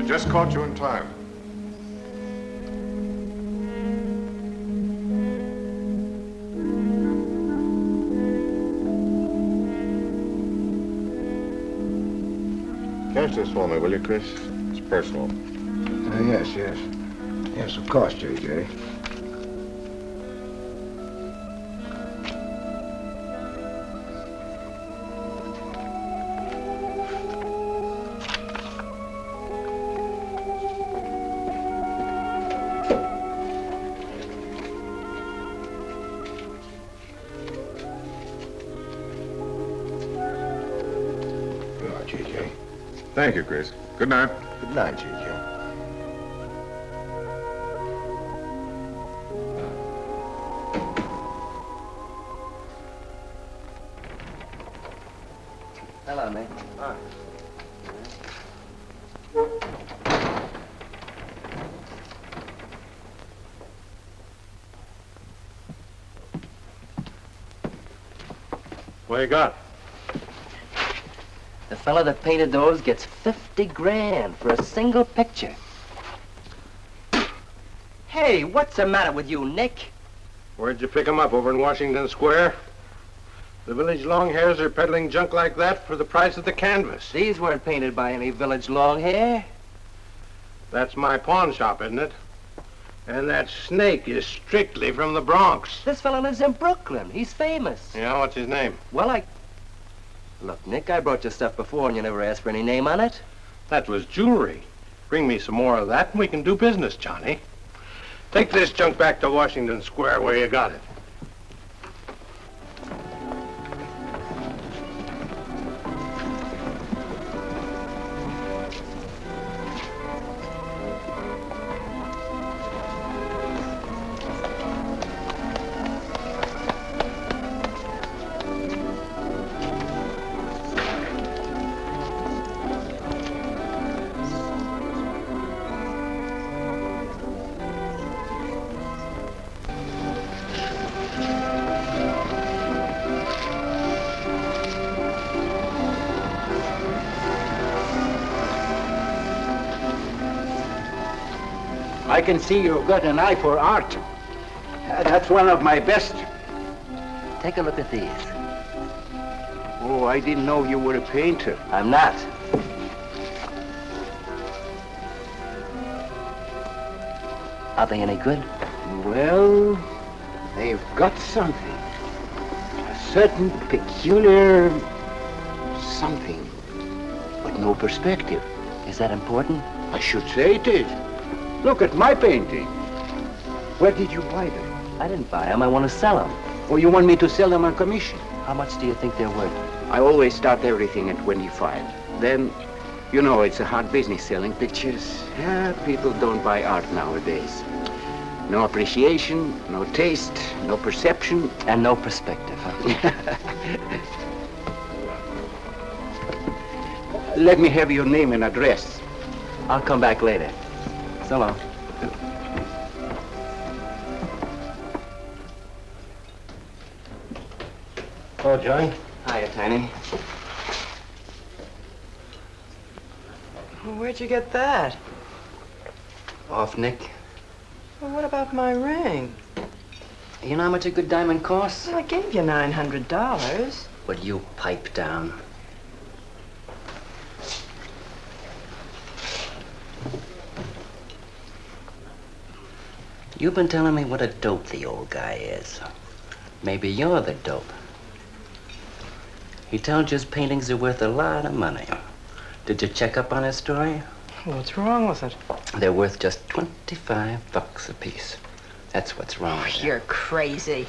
Just caught you in time. Catch this for me, will you, Chris? It's personal. Yes. Yes, of course, J.J. Thank you, Chris. Good night. Good night, J.J. Hello, mate. Hi. What you got? The fella that painted those gets 50 grand for a single picture. Hey, what's the matter with you, Nick? Where'd you pick 'em up? Over in Washington Square? The village longhairs are peddling junk like that for the price of the canvas. These weren't painted by any village longhair. That's my pawn shop, isn't it? And that snake is strictly from the Bronx. This fella lives in Brooklyn. He's famous. Yeah, what's his name? Well, Look, Nick, I brought you stuff before and you never asked for any name on it. That was jewelry. Bring me some more of that and we can do business, Johnny. Take this junk back to Washington Square where you got it. I can see you've got an eye for art. That's one of my best. Take a look at these. Oh, I didn't know you were a painter. I'm not. Are they any good? Well, they've got something. A certain peculiar something, but no perspective. Is that important? I should say it is. Look at my painting. Where did you buy them? I didn't buy them. I want to sell them. Or you want me to sell them on commission? How much do you think they're worth? I always start everything at 25. Then, you know, it's a hard business selling pictures. Yeah, people don't buy art nowadays. No appreciation, no taste, no perception. And no perspective, huh? Let me have your name and address. I'll come back later. So long. Oh, Johnny. Hiya, Tiny. Well, where'd you get that? Off Nick. Well, what about my ring? You know how much a good diamond costs? Well, I gave you $900. Would you pipe down? You've been telling me what a dope the old guy is. Maybe you're the dope. He tells you his paintings are worth a lot of money. Did you check up on his story? What's wrong with it? They're worth just $25 a piece. That's what's wrong with them. You're crazy.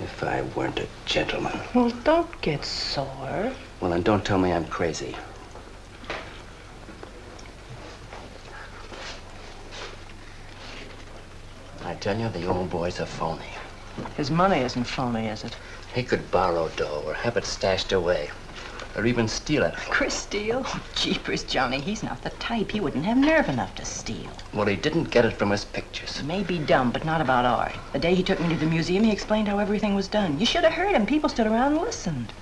If I weren't a gentleman. Well, don't get sore. Well, then don't tell me I'm crazy. I tell you, the old boy's a phony. His money isn't phony, is it? He could borrow dough or have it stashed away. Or even steal it. Chris steal? Oh, jeepers, Johnny, he's not the type. He wouldn't have nerve enough to steal. Well, he didn't get it from his pictures. He may be dumb, but not about art. The day he took me to the museum, he explained how everything was done. You should have heard him. People stood around and listened.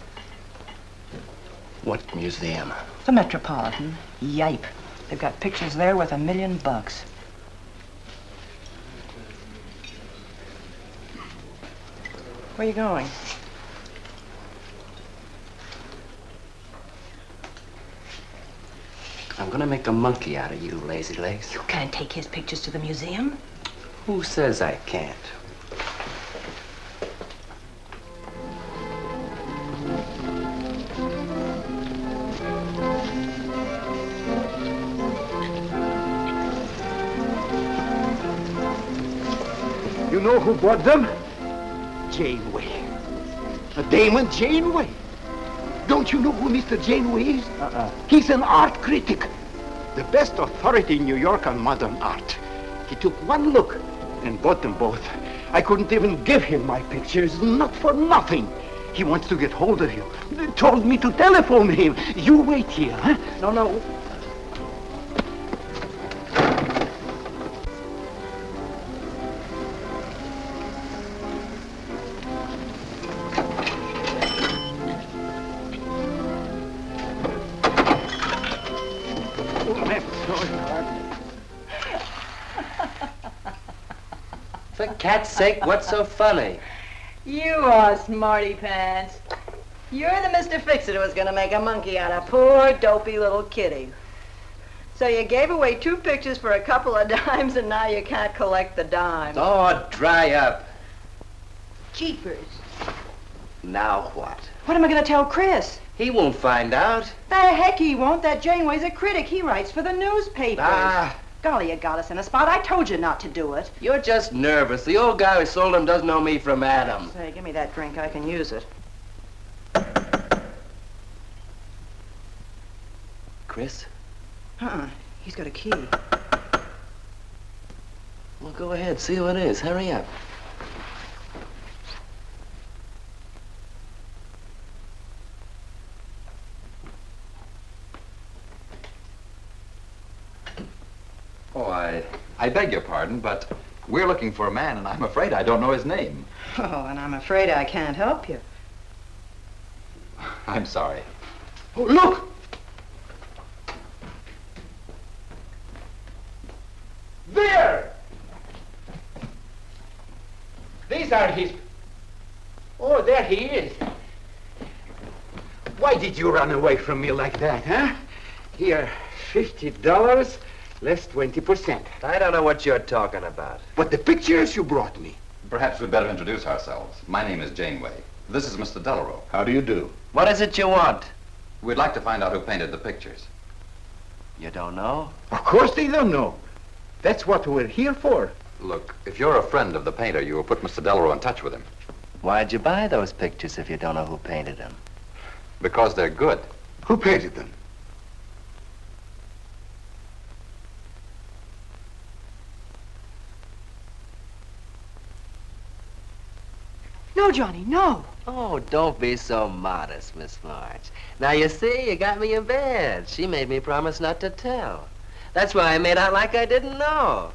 What museum? The Metropolitan. Yipe. They've got pictures there worth $1 million. Where are you going? I'm gonna make a monkey out of you, lazy legs. You can't take his pictures to the museum. Who says I can't? You know who bought them? Janeway. A Damon Janeway. Don't you know who Mr. Janeway is? He's an art critic. The best authority in New York on modern art. He took one look and bought them both. I couldn't even give him my pictures, not for nothing. He wants to get hold of you. They told me to telephone him. You wait here, huh? No. For cat's sake, what's so funny? You are smarty pants. You're the Mr. Fix-It who was gonna make a monkey out of poor, dopey little kitty. So you gave away 2 pictures for a couple of dimes, and now you can't collect the dimes. Oh, dry up. Jeepers. Now what? What am I gonna tell Chris? He won't find out. The heck he won't. That Janeway's a critic. He writes for the newspapers. Ah. Golly, you got us in a spot. I told you not to do it. You're just nervous. The old guy who sold him doesn't know me from Adam. Say, give me that drink. I can use it. Chris? He's got a key. Well, go ahead. See who it is. Hurry up. Oh, I beg your pardon, but we're looking for a man, and I'm afraid I don't know his name. Oh, and I'm afraid I can't help you. I'm sorry. Oh, look! There! These are his... Oh, there he is. Why did you run away from me like that, huh? Here, $50, less 20%. I don't know what you're talking about. But the pictures you brought me. Perhaps we'd better introduce ourselves. My name is Janeway. This is Mr. Delarue. How do you do? What is it you want? We'd like to find out who painted the pictures. You don't know? Of course they don't know. That's what we're here for. Look, if you're a friend of the painter, you will put Mr. Delarue in touch with him. Why'd you buy those pictures if you don't know who painted them? Because they're good. Who painted them? No, Johnny, no. Oh, don't be so modest, Miss March. Now, you see, you got me in bed. She made me promise not to tell. That's why I made out like I didn't know.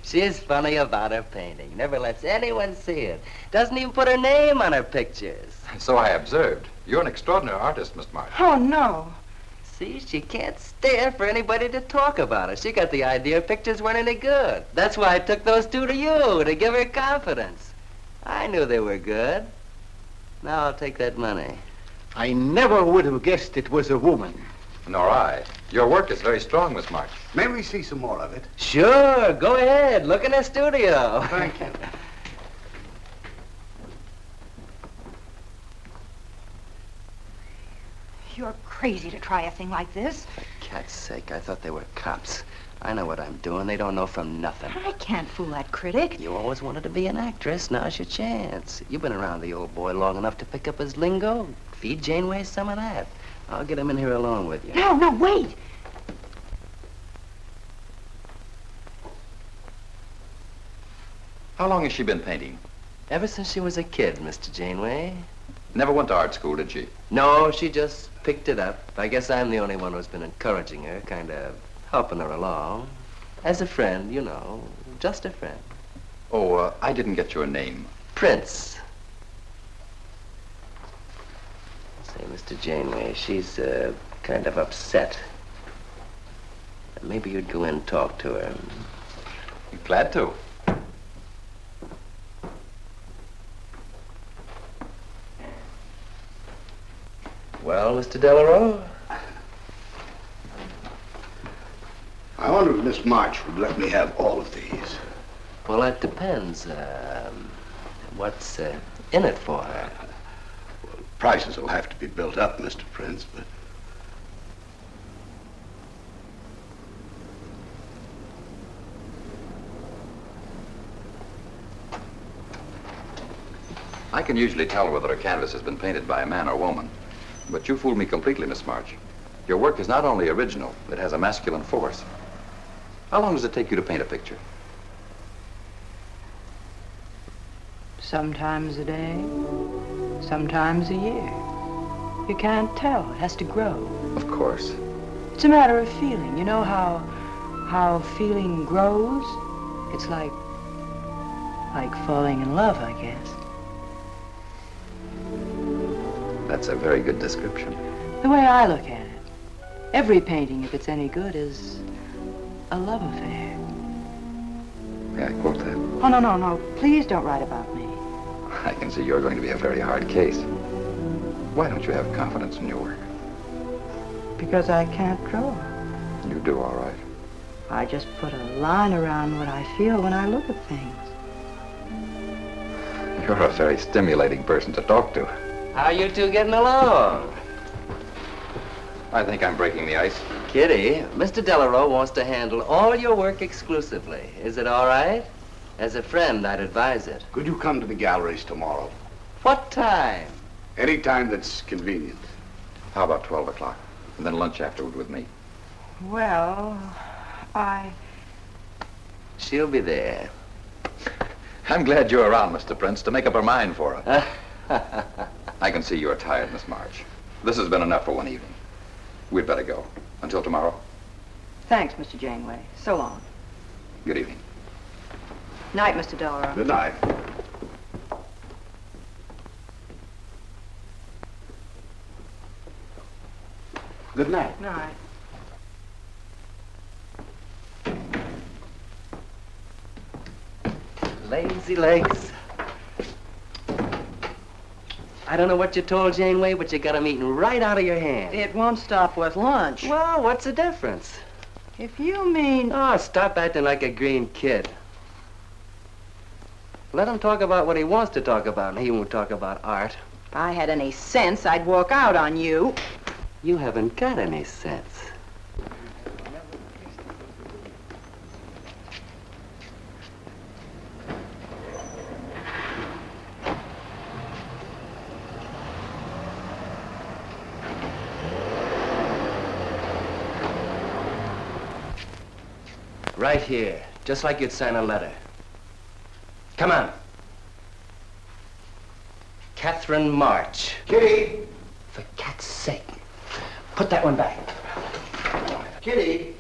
She's funny about her painting. Never lets anyone see it. Doesn't even put her name on her pictures. So I observed. You're an extraordinary artist, Miss March. Oh, no. See, she can't stand for anybody to talk about her. She got the idea her pictures weren't any good. That's why I took those two to you, to give her confidence. I knew they were good. Now I'll take that money. I never would have guessed it was a woman. Nor I. Your work is very strong, Miss March. May we see some more of it? Sure, go ahead. Look in the studio. Thank you. You're crazy to try a thing like this. Cat's sake, I thought they were cops. I know what I'm doing. They don't know from nothing. I can't fool that critic. You always wanted to be an actress. Now's your chance. You've been around the old boy long enough to pick up his lingo. Feed Janeway some of that. I'll get him in here alone with you. No, wait. How long has she been painting? Ever since she was a kid, Mr. Janeway. Never went to art school, did she? No, she just picked it up. I guess I'm the only one who's been encouraging her, kind of helping her along. As a friend, you know, just a friend. Oh, I didn't get your name. Prince. Say, Mr. Janeway, she's kind of upset. Maybe you'd go in and talk to her. Glad to. Well, Mr. Delarue? I wonder if Miss March would let me have all of these. Well, that depends. What's in it for her? Well, prices will have to be built up, Mr. Prince, but... I can usually tell whether a canvas has been painted by a man or woman. But you fooled me completely, Miss March. Your work is not only original, it has a masculine force. How long does it take you to paint a picture? Sometimes a day, sometimes a year. You can't tell. It has to grow. Of course. It's a matter of feeling. You know how feeling grows? It's like falling in love, I guess. That's a very good description. The way I look at it, every painting, if it's any good, is a love affair. May I quote that? Oh, no. Please don't write about me. I can see you're going to be a very hard case. Why don't you have confidence in your work? Because I can't draw. You do all right. I just put a line around what I feel when I look at things. You're a very stimulating person to talk to. How you two getting along? I think I'm breaking the ice. Kitty, Mr. Delarue wants to handle all your work exclusively. Is it all right? As a friend, I'd advise it. Could you come to the galleries tomorrow? What time? Any time that's convenient. How about 12 o'clock? And then lunch afterward with me. Well, She'll be there. I'm glad you're around, Mr. Prince, to make up her mind for her. I can see you're tired, Miss March. This has been enough for one evening. We'd better go. Until tomorrow. Thanks, Mr. Janeway. So long. Good evening. Night, Mr. Delarue. Good night. Good night. Night. Lazy legs. I don't know what you told Janeway, but you got 'em eating right out of your hand. It won't stop with lunch. Well, what's the difference? If you mean... Oh, stop acting like a green kid. Let him talk about what he wants to talk about, and he won't talk about art. If I had any sense, I'd walk out on you. You haven't got any sense. Right here, just like you'd sign a letter. Come on. Catherine March. Kitty! For cat's sake. Put that one back. Kitty!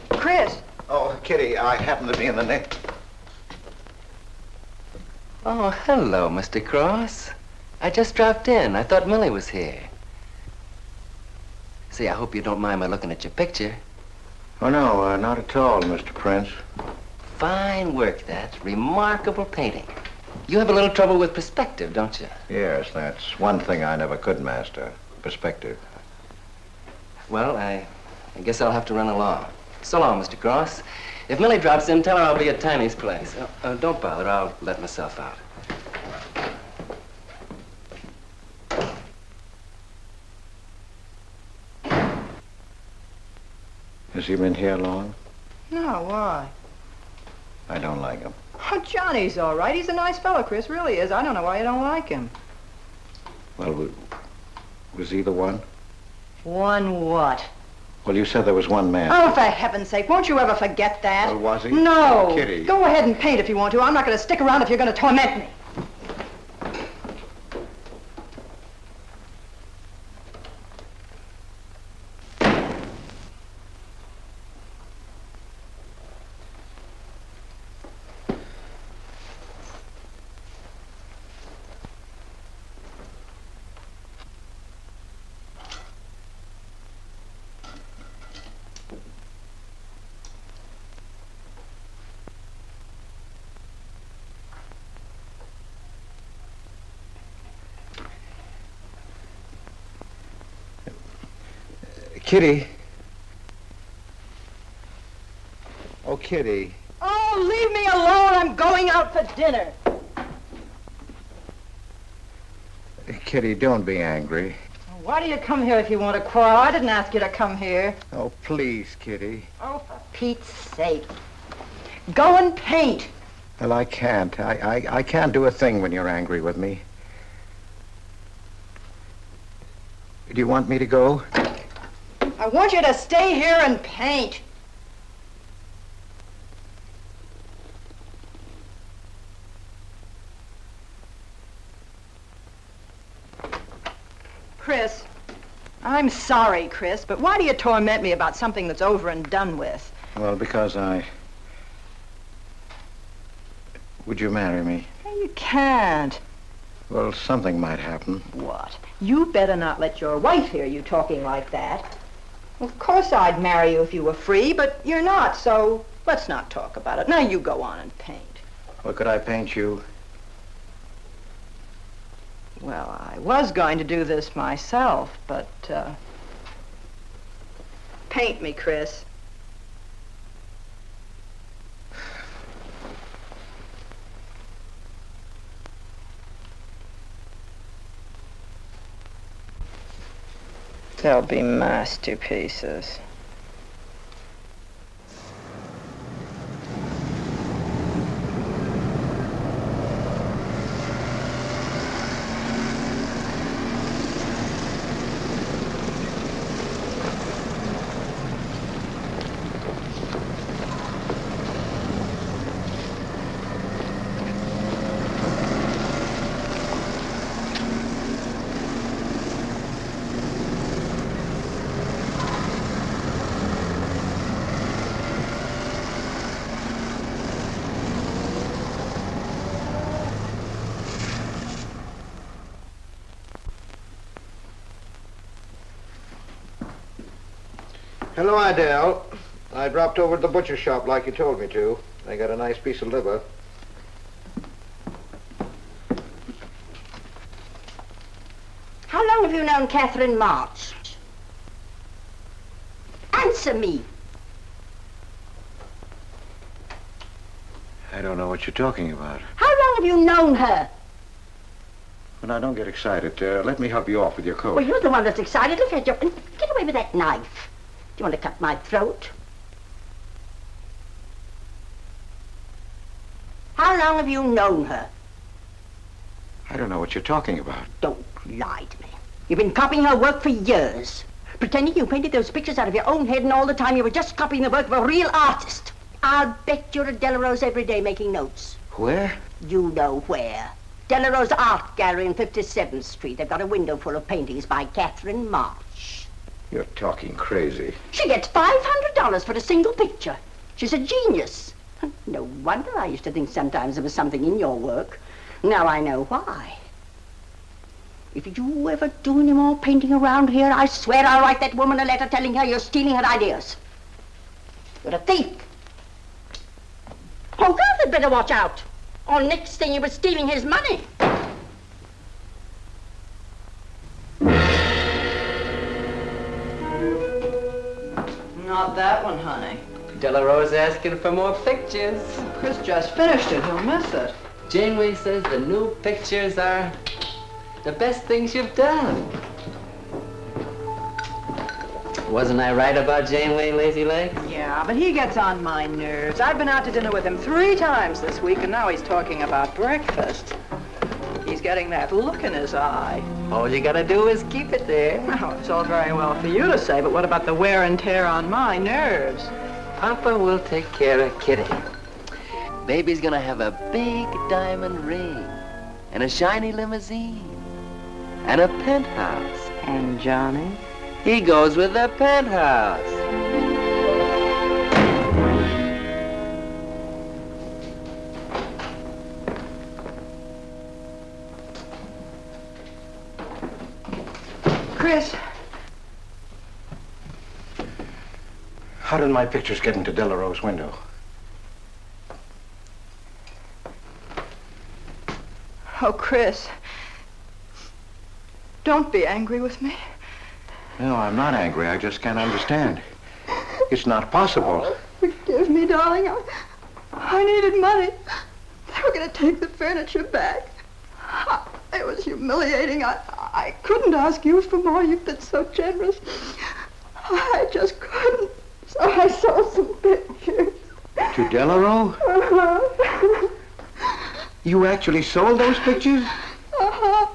Chris! Oh, Kitty, I happen to be in the nick. Oh, hello, Mr. Cross. I just dropped in. I thought Millie was here. See, I hope you don't mind my looking at your picture. Oh, no, not at all, Mr. Prince. Fine work, that. Remarkable painting. You have a little trouble with perspective, don't you? Yes, that's one thing I never could master. Perspective. Well, I guess I'll have to run along. So long, Mr. Cross. If Millie drops in, tell her I'll be at Tiny's place. Don't bother. I'll let myself out. Has he been here long? No, why? I don't like him. Oh, Johnny's all right. He's a nice fellow, Chris, really is. I don't know why you don't like him. Well, was he the one? One what? Well, you said there was one man. Oh, for heaven's sake, won't you ever forget that? Well, was he? No. Oh, Kitty. Go ahead and paint if you want to. I'm not going to stick around if you're going to torment me. Kitty. Oh, Kitty. Oh, leave me alone. I'm going out for dinner. Kitty, don't be angry. Why do you come here if you want to quarrel? I didn't ask you to come here. Oh, please, Kitty. Oh, for Pete's sake. Go and paint. Well, I can't. I can't do a thing when you're angry with me. Do you want me to go? I want you to stay here and paint. Chris, I'm sorry, Chris, but why do you torment me about something that's over and done with? Well, because Would you marry me? You can't. Well, something might happen. What? You better not let your wife hear you talking like that. Of course I'd marry you if you were free, but you're not, so let's not talk about it. Now you go on and paint. Well, could I paint you? Well, I was going to do this myself, but, paint me, Chris. They'll be masterpieces. Hello, Adele. I dropped over to the butcher shop like you told me to. They got a nice piece of liver. long have you known Catherine March? Answer me. I don't know what you're talking about. How long have you known her? Well, now, don't get excited. Let me help you off with your coat. Well, you're the one that's excited. Look at you. And get away with that knife. Do you want to cut my throat? How long have you known her? I don't know what you're talking about. Don't lie to me. You've been copying her work for years. Pretending you painted those pictures out of your own head, and all the time you were just copying the work of a real artist. I'll bet you're at Delarose every day making notes. Where? You know where. Delarose Art Gallery on 57th Street. They've got a window full of paintings by Catherine March. You're talking crazy. She gets $500 for a single picture. She's a genius. No wonder I used to think sometimes there was something in your work. Now I know why. If you ever do any more painting around here, I swear I'll write that woman a letter telling her you're stealing her ideas. You're a thief. Oh, God, they'd better watch out. Or next thing you were stealing his money. Not that one, honey. Delarose asking for more pictures. Chris just finished it. He'll miss it. Janeway says the new pictures are the best things you've done. Wasn't I right about Janeway, Lazy Legs? Yeah, but he gets on my nerves. I've been out to dinner with him 3 times this week, and now he's talking about breakfast. He's getting that look in his eye. All you gotta do is keep it there. Well, it's all very well for you to say, but what about the wear and tear on my nerves? Papa will take care of Kitty. Baby's gonna have a big diamond ring, and a shiny limousine, and a penthouse. And Johnny? He goes with the penthouse. Chris. How did my pictures get into Delarose's window? Oh, Chris. Don't be angry with me. No, I'm not angry. I just can't understand. It's not possible. Forgive me, darling. I needed money. They were going to take the furniture back. It was humiliating. I couldn't ask you for more. You've been so generous. I just couldn't. So I sold some pictures. To Delarose? Uh-huh. You actually sold those pictures? Uh-huh.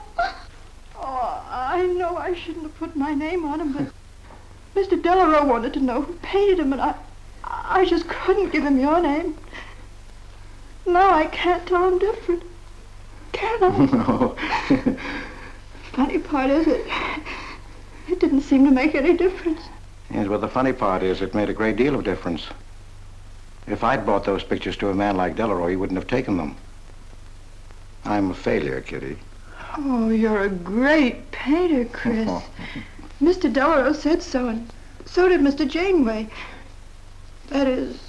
Oh, I know I shouldn't have put my name on them, but Mr. Delarose wanted to know who painted them, and I just couldn't give him your name. Now I can't tell him different. Can I? No. Funny part is it didn't seem to make any difference. Yes, well, the funny part is it made a great deal of difference. If I'd bought those pictures to a man like Delarose, he wouldn't have taken them. I'm a failure, Kitty. Oh, you're a great painter, Chris. Mr. Delarose said so, and so did Mr. Janeway. That is,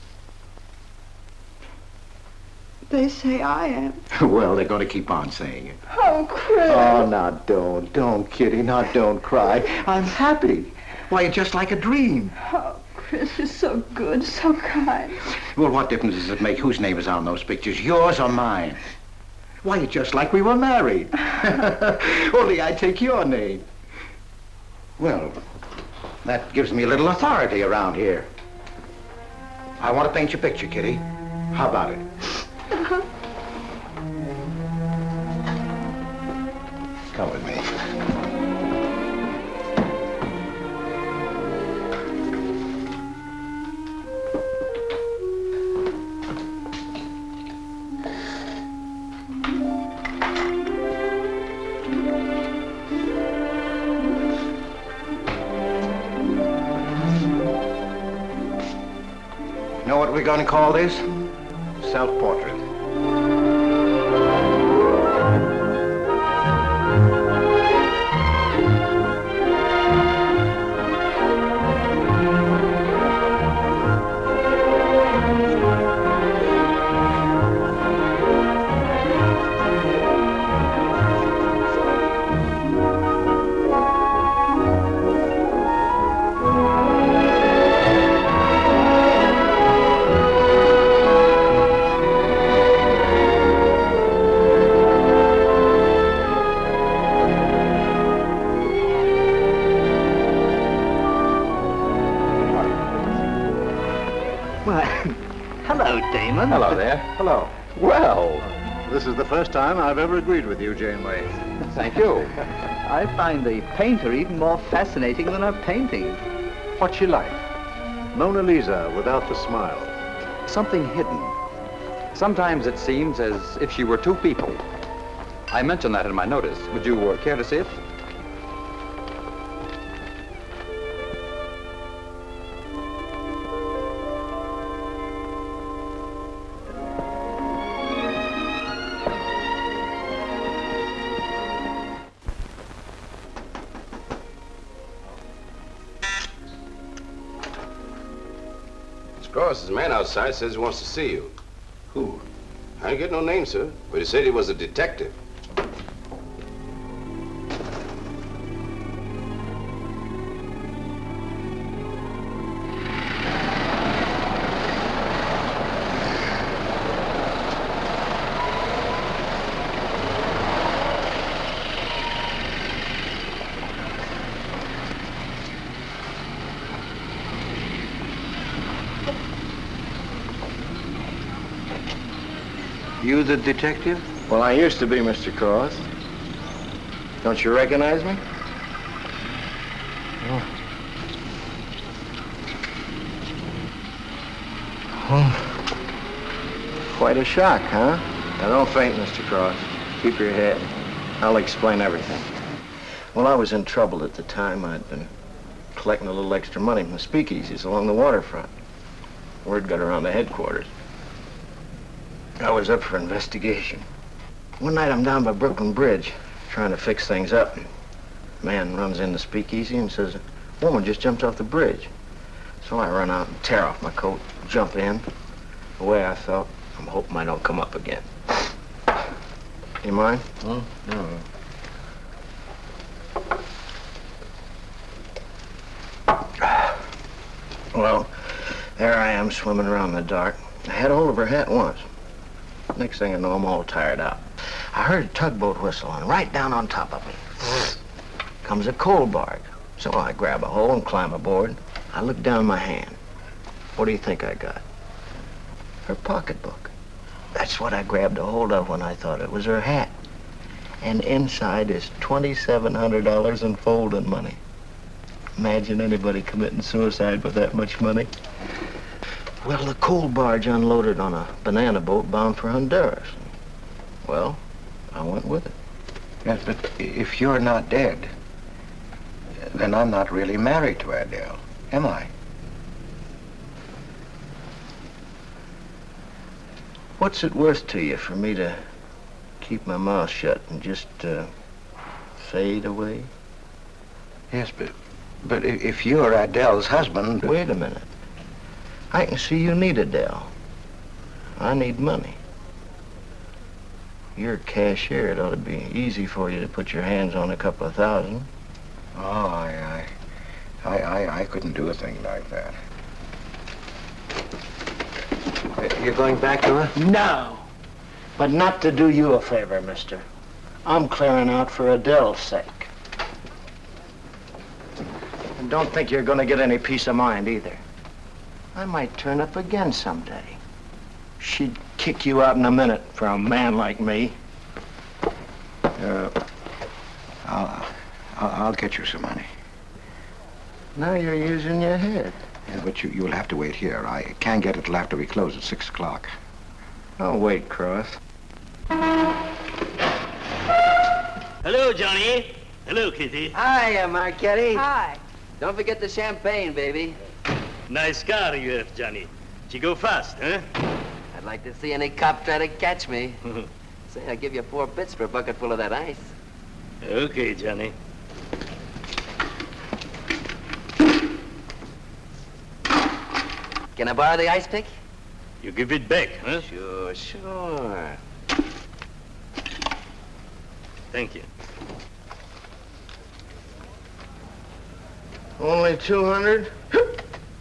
they say I am. Well, they're going to keep on saying it. Oh, Chris. Oh, now don't, Kitty. Now don't cry. I'm happy. Why, it's just like a dream. Oh, Chris, you're so good, so kind. Well, what difference does it make whose name is on those pictures, yours or mine? Why, it's just like we were married. Only I take your name. Well, that gives me a little authority around here. I want to paint your picture, Kitty. How about it? Come with me. Know what we're going to call this? Self-portrait. gentlemen. Hello there. Hello. Well, this is the first time I've ever agreed with you, Janeway. Thank you. I find the painter even more fascinating than her painting. What's she like? Mona Lisa without the smile. Something hidden. Sometimes it seems as if she were two people. I mentioned that in my notice. Would you care to see it? Cross, his man outside says he wants to see you. Who? I didn't get no name, sir, but he said he was a detective. You the detective? Well, I used to be, Mr. Cross. Don't you recognize me? Quite a shock, huh? Now, don't faint, Mr. Cross. Keep your head. I'll explain everything. Well, I was in trouble at the time. I'd been collecting a little extra money from the speakeasies along the waterfront. Word got around the headquarters. I was up for investigation. One night I'm down by Brooklyn Bridge trying to fix things up. A man runs in the speakeasy and says, a woman just jumped off the bridge. So I run out and tear off my coat, jump in. The way I felt, I'm hoping I don't come up again. You mind? No. Well, there I am swimming around in the dark. I had a hold of her hat once. Next thing I know, I'm all tired out. I heard a tugboat whistle, and right down on top of me comes a coal barge. So I grab a hole and climb aboard. I look down my hand. What do you think I got? Her pocketbook. That's what I grabbed a hold of when I thought it was her hat. And inside is $2,700 in folding money. Imagine anybody committing suicide with that much money. Well, the coal barge unloaded on a banana boat bound for Honduras. Well, I went with it. Yes, but if you're not dead, then I'm not really married to Adele, am I? What's it worth to you for me to keep my mouth shut and just fade away? Yes, but if you're Adele's husband... Wait a minute. I can see you need Adele. I need money. You're a cashier. It ought to be easy for you to put your hands on a couple of thousand. Oh, I couldn't do a thing like that. You're going back to her? No. But not to do you a favor, mister. I'm clearing out for Adele's sake. And don't think you're going to get any peace of mind either. I might turn up again someday. She'd kick you out in a minute for a man like me. I'll get you some money. Now you're using your head. Yeah, but you'll have to wait here. I can't get it till after we close at 6 o'clock. I'll wait, Cross. Hello, Johnny. Hello, Kitty. Hiya, Marquetti. Hi. Don't forget the champagne, baby. Nice car you have, Johnny. She go fast, huh? I'd like to see any cop try to catch me. Say, I'll give you 4 bits for a bucket full of that ice. Okay, Johnny. Can I borrow the ice pick? You give it back, huh? Sure. Thank you. Only 200?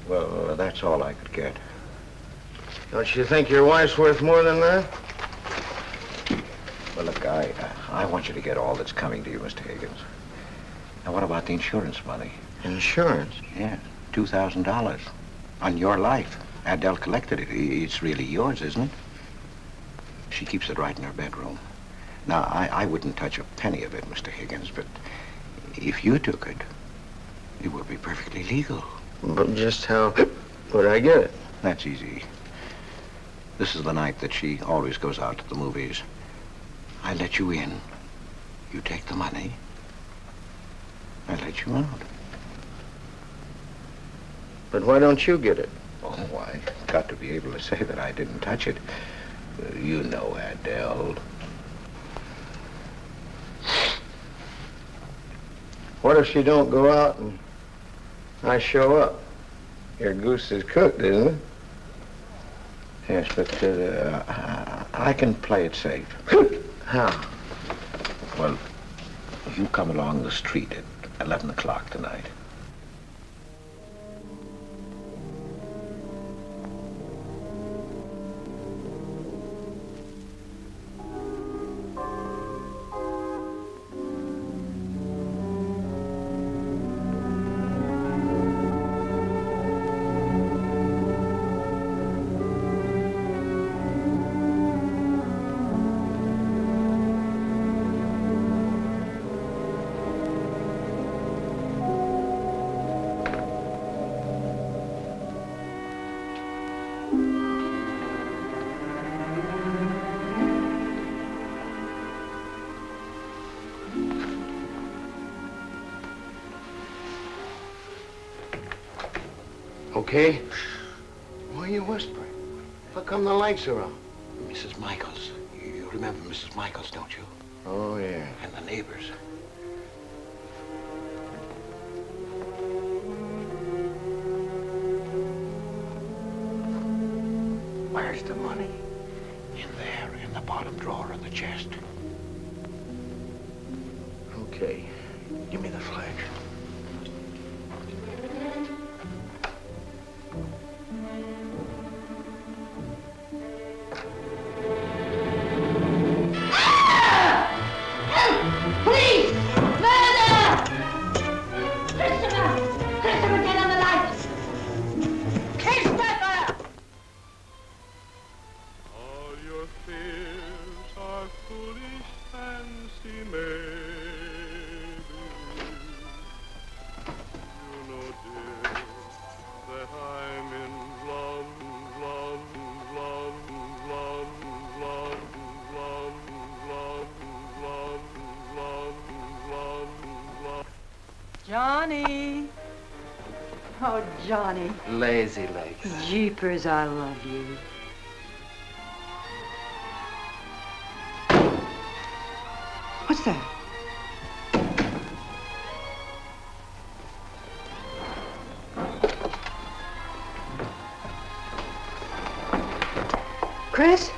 Well, that's all I could get. Don't you think your wife's worth more than that? Well, look, I want you to get all that's coming to you, Mr. Higgins. Now, what about the insurance money? Insurance? Yeah, $2,000 on your life. Adele collected it. It's really yours, isn't it? She keeps it right in her bedroom. Now, I wouldn't touch a penny of it, Mr. Higgins, but if you took it, it would be perfectly legal. But just how would I get it? That's easy. This is the night that she always goes out to the movies. I let you in. You take the money. I let you out. But why don't you get it? Oh, I've got to be able to say that I didn't touch it. You know Adele. What if she don't go out and I show up? Your goose is cooked, isn't it? Yes, but I can play it safe. How? Well, you come along the street at 11 o'clock tonight. Okay? Why are you whispering? How come the lights are on? Mrs. Michaels. You remember Mrs. Michaels, don't you? Oh, yeah. And the neighbors. Where's the money? In there, in the bottom drawer of the chest. Okay. Give me the flash. Police! Murder! Christopher! Christopher, get on the lights! Christopher! All your fears are foolish fancy maybe. You know, dear, that I'm in love, love, love, love, love, love, love, love, love, love, love. Johnny. Oh, Johnny. Lazy legs. Jeepers, I love you. What's that? Chris?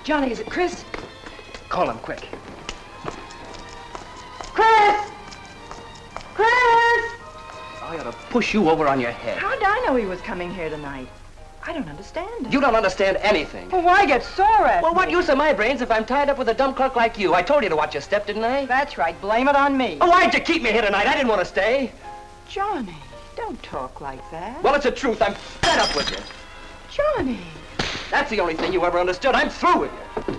Johnny, is it Chris? Call him quick. Chris! Chris! I ought to push you over on your head. How did I know he was coming here tonight? I don't understand it. You don't understand anything. Well, why get sore at Well, me? what use are my brains if I'm tied up with a dumb clerk like you? I told you to watch your step, didn't I? That's right. Blame it on me. Oh, why'd you keep me here tonight? I didn't want to stay. Johnny, don't talk like that. Well, it's the truth. I'm fed up with you. Johnny. That's the only thing you ever understood. I'm through with you.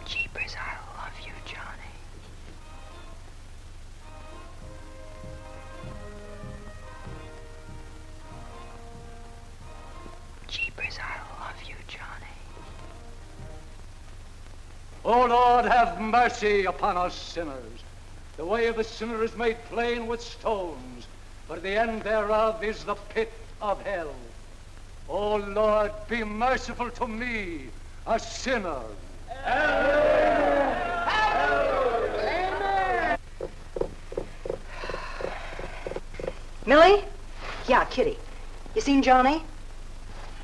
Jeepers, I love you, Johnny. Jeepers, I love you, Johnny. O Lord, have mercy upon us sinners. The way of the sinner is made plain with stones, but the end thereof is the pit of hell. O Lord, be merciful to me, a sinner. Millie? Yeah, Kitty. You seen Johnny?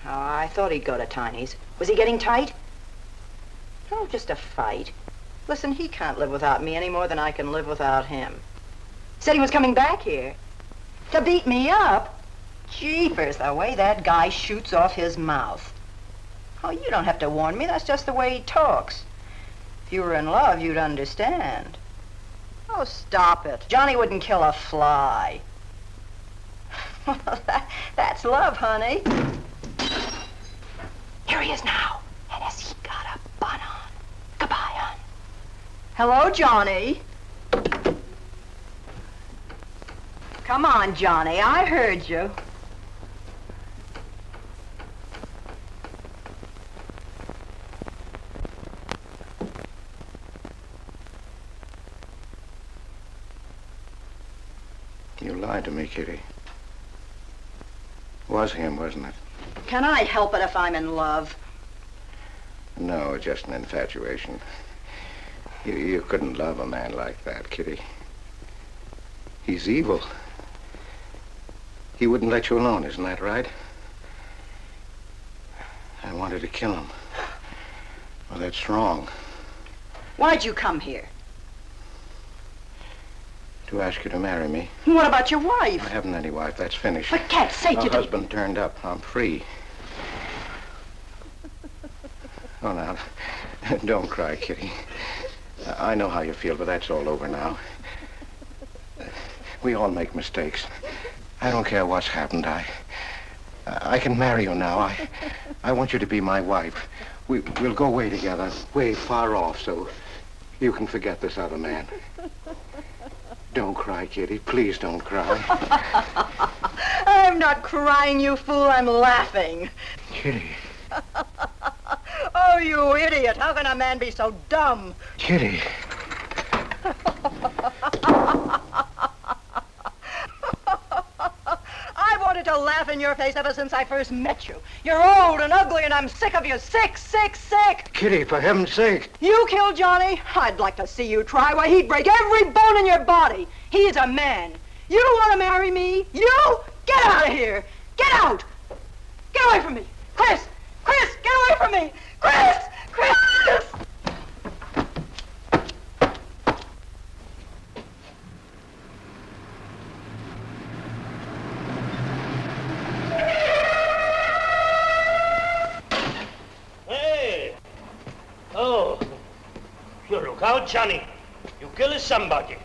Oh, I thought he'd go to Tiny's. Was he getting tight? Oh, just a fight. Listen, he can't live without me any more than I can live without him. Said he was coming back here. To beat me up? Jeepers, the way that guy shoots off his mouth. Oh, you don't have to warn me. That's just the way he talks. If you were in love, you'd understand. Oh, stop it. Johnny wouldn't kill a fly. That's love, honey. Here he is now. And has he got a bun on? Goodbye, hon. Hello, Johnny. Come on, Johnny. I heard you. You lied to me, Kitty. Was him, wasn't it? Can I help it if I'm in love? No, just an infatuation. You couldn't love a man like that, Kitty. He's evil. He wouldn't let you alone, isn't that right? I wanted to kill him. Well, that's wrong. Why'd you come here? To ask you to marry me. What about your wife? I haven't any wife. That's finished. For cat's sake, My you don't... husband turned up. I'm free. Oh, now, don't cry, Kitty. I know how you feel, but that's all over now. We all make mistakes. I don't care what's happened. I can marry you now. I want you to be my wife. We'll go away together, way far off, so you can forget this other man. Don't cry, Kitty. Please don't cry. I'm not crying, you fool. I'm laughing. Kitty. Oh, you idiot. How can a man be so dumb? Kitty. I wanted to laugh in your face ever since I first met you. You're old and ugly, and I'm sick of you. Sick, sick, sick. Kitty, for heaven's sake. You killed Johnny? I'd like to see you try. Why, he'd break every bone in your body. He's a man. You don't want to marry me? You? Get out of here. Get out. Get away from me. Chris! Chris, get away from me. Chris! Chris! Hey! Oh, you look out, Johnny. You kill somebody.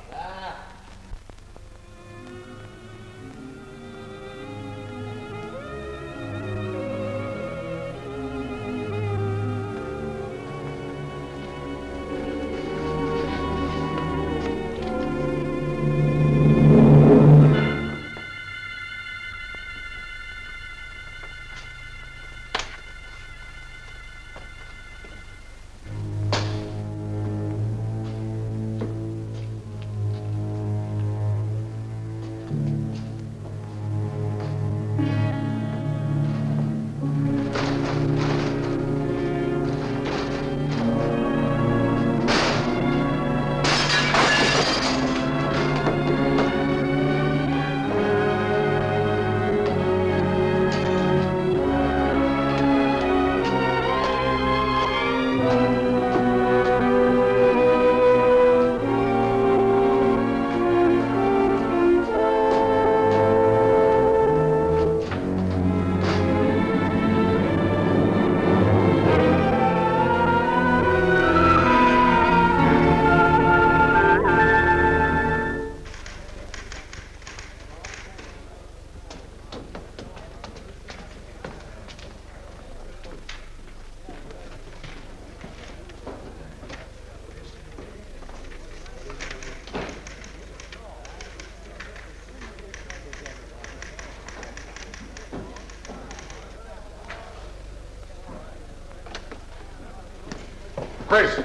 Chris.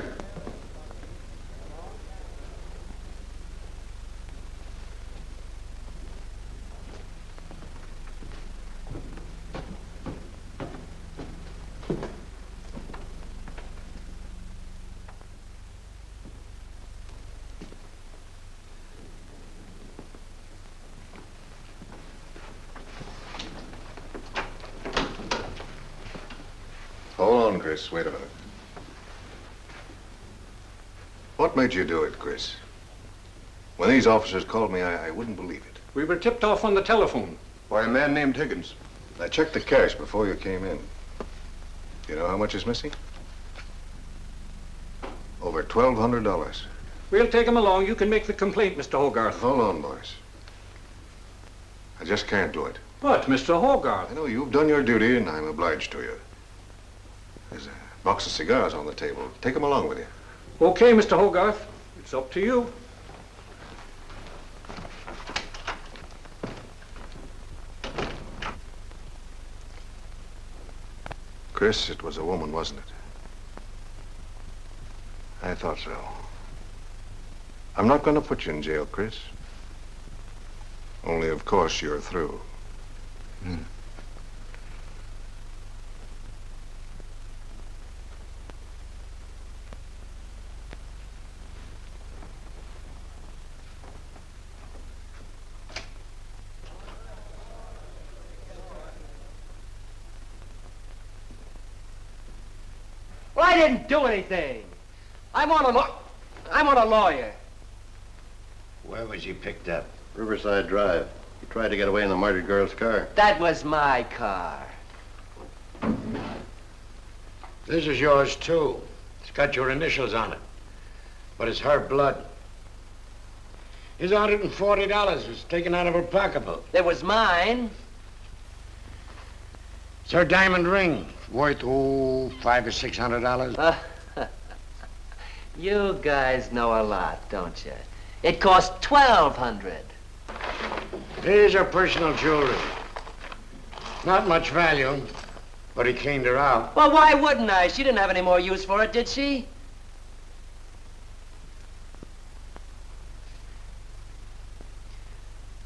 Hold on, Chris. Wait a minute. What made you do it, Chris? When these officers called me, I wouldn't believe it. We were tipped off on the telephone. By a man named Higgins. I checked the cash before you came in. You know how much is missing? Over $1,200. We'll take him along. You can make the complaint, Mr. Hogarth. Hold on, boys. I just can't do it. But, Mr. Hogarth... I know you've done your duty, and I'm obliged to you. There's a box of cigars on the table. Take them along with you. Okay, Mr. Hogarth. It's up to you. Chris, it was a woman, wasn't it? I thought so. I'm not going to put you in jail, Chris. Only, of course, you're through. Well, I didn't do anything. I'm on a lawyer. Where was he picked up? Riverside Drive. He tried to get away in the murdered girl's car. That was my car. This is yours, too. It's got your initials on it. But it's her blood. His $140 was taken out of her pocketbook. It was mine. It's her diamond ring. Worth, $500 or $600. You guys know a lot, don't you? It cost $1,200. Here's her personal jewelry. Not much value, but he cleaned her out. Well, why wouldn't I? She didn't have any more use for it, did she?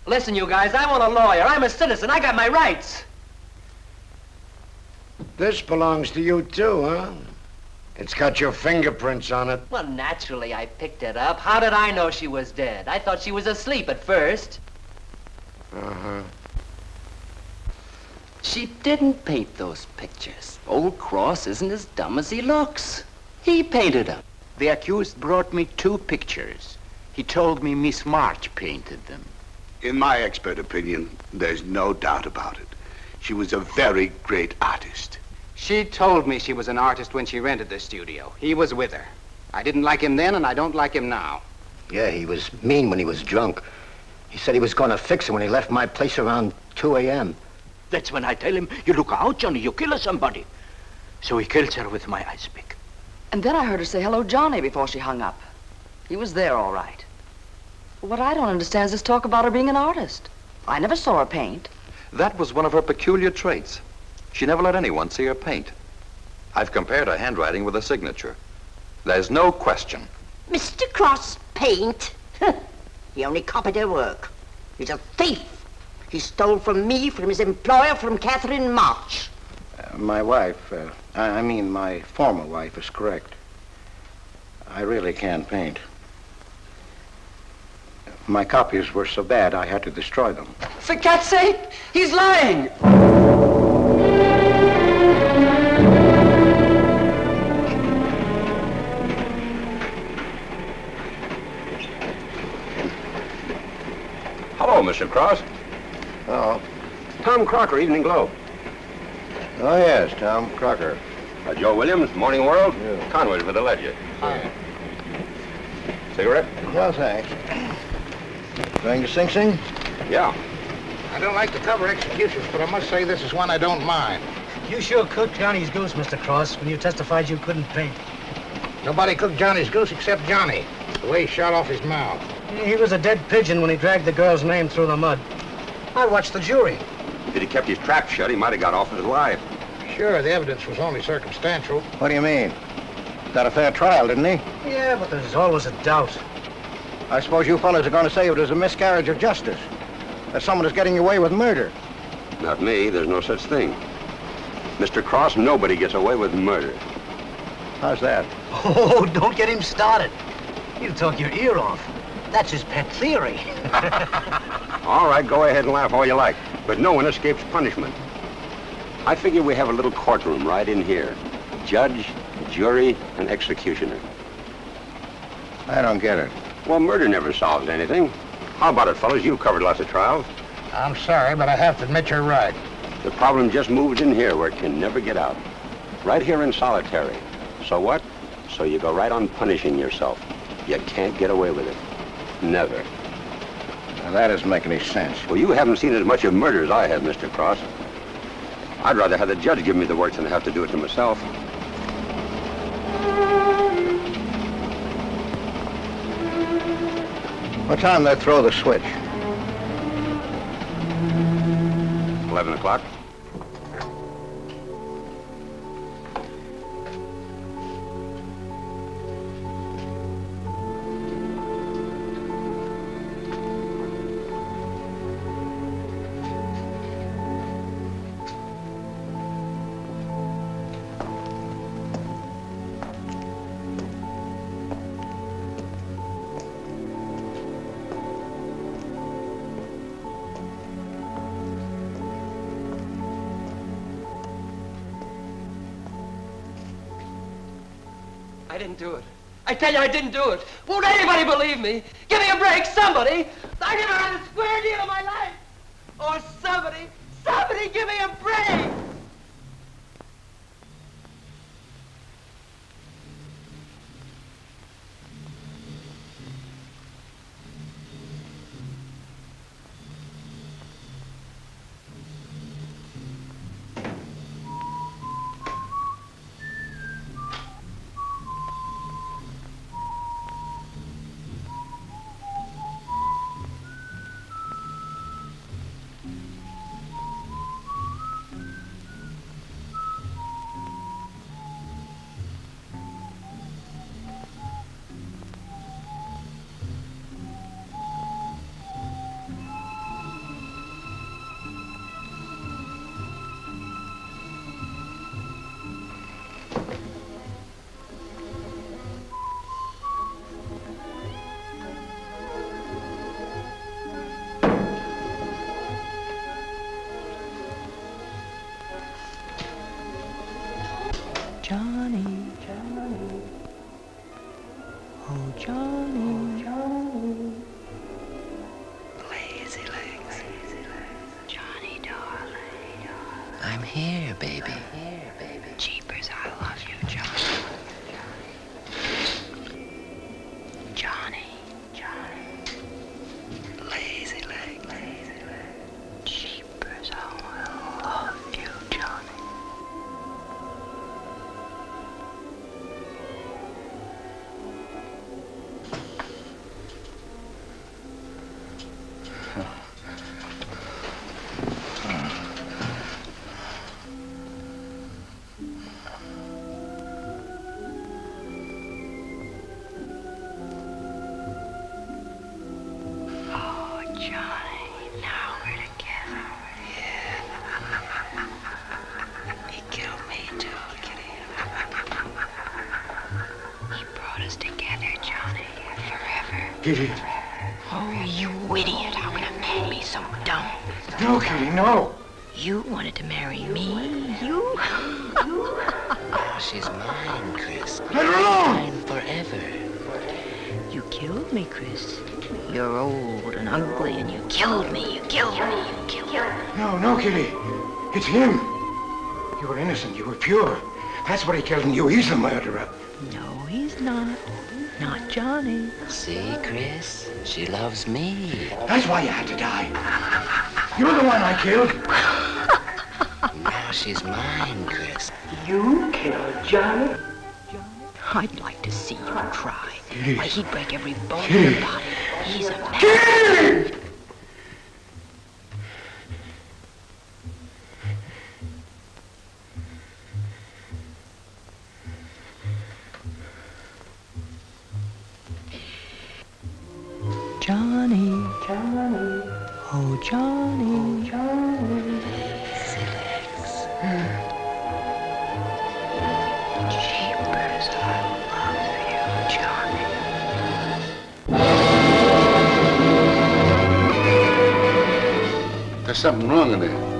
Listen, you guys, I want a lawyer. I'm a citizen. I got my rights. This belongs to you, too, huh? It's got your fingerprints on it. Well, naturally, I picked it up. How did I know she was dead? I thought she was asleep at first. Uh-huh. She didn't paint those pictures. Old Cross isn't as dumb as he looks. He painted them. The accused brought me 2 pictures. He told me Miss March painted them. In my expert opinion, there's no doubt about it. She was a very great artist. She told me she was an artist when she rented the studio. He was with her. I didn't like him then, and I don't like him now. Yeah, he was mean when he was drunk. He said he was going to fix her when he left my place around 2 a.m. That's when I tell him, you look out, Johnny, you kill somebody. So he kills her with my ice pick. And then I heard her say hello, Johnny, before she hung up. He was there, all right. What I don't understand is this talk about her being an artist. I never saw her paint. That was one of her peculiar traits. She never let anyone see her paint. I've compared her handwriting with her signature. There's no question. Mr. Cross paint? He only copied her work. He's a thief. He stole from me, from his employer, from Catherine March. My wife, I mean my former wife, is correct. I really can't paint. My copies were so bad I had to destroy them. For Cat's sake, he's lying! Hello, Mr. Cross. Oh. Tom Crocker, Evening Globe. Oh, yes, Tom Crocker. Joe Williams, Morning World. Yeah. Conway for the Ledger. Cigarette? No, thanks. Going to Sing Sing? Yeah. I don't like to cover executions, but I must say this is one I don't mind. You sure cooked Johnny's goose, Mr. Cross, when you testified you couldn't paint. Nobody cooked Johnny's goose except Johnny. The way he shot off his mouth. He was a dead pigeon when he dragged the girl's name through the mud. I watched the jury. If he'd kept his trap shut, he might have got off with his life. Sure, the evidence was only circumstantial. What do you mean? Got a fair trial, didn't he? Yeah, but there's always a doubt. I suppose you fellas are going to say it was a miscarriage of justice. That someone is getting away with murder. Not me. There's no such thing. Mr. Cross, nobody gets away with murder. How's that? Oh, don't get him started. He'll talk your ear off. That's his pet theory. All right, go ahead and laugh all you like, but no one escapes punishment. I figure we have a little courtroom right in here. Judge, jury, and executioner. I don't get it. Well, murder never solves anything. How about it, fellas? You've covered lots of trials. I'm sorry, but I have to admit you're right. The problem just moves in here where it can never get out. Right here in solitary. So what? So you go right on punishing yourself. You can't get away with it. Never. Now, that doesn't make any sense. Well, you haven't seen as much of murder as I have, Mr. Cross. I'd rather have the judge give me the work than have to do it to myself. What time they throw the switch? 11 o'clock. I didn't do it. I tell you, I didn't do it. Won't anybody believe me? Give me a break, somebody. I never had a square deal in my life. Oh, somebody give me a break. Johnny, Johnny, oh Johnny, Johnny, Lazy legs. Johnny, darling. I'm here, baby. Jeepers, I love you, Johnny. Johnny, Johnny. Lazy legs. Jeepers, I love you, Johnny. Kitty. Oh, you idiot. How can a man be so dumb? No, Kitty, no. You wanted to marry me? You? Oh, she's mine, Chris. Let her alone! Mine forever. You killed me, Chris. You're old and ugly, and you killed me. You killed me. You killed me. No, no, Kitty. It's him. You were innocent. You were pure. That's what he killed in you. He's the murderer. No, he's not. Not Johnny. See, Chris? She loves me. That's why you had to die. You're the one I killed. Now she's mine, Chris. You killed Johnny? I'd like to see you try. Kitty. Why, he'd break every bone in Kitty. your body. He's a man. Kitty! Johnny, Johnny, oh Johnny, Johnny. Jeepers, I love you, Johnny. There's something wrong in there.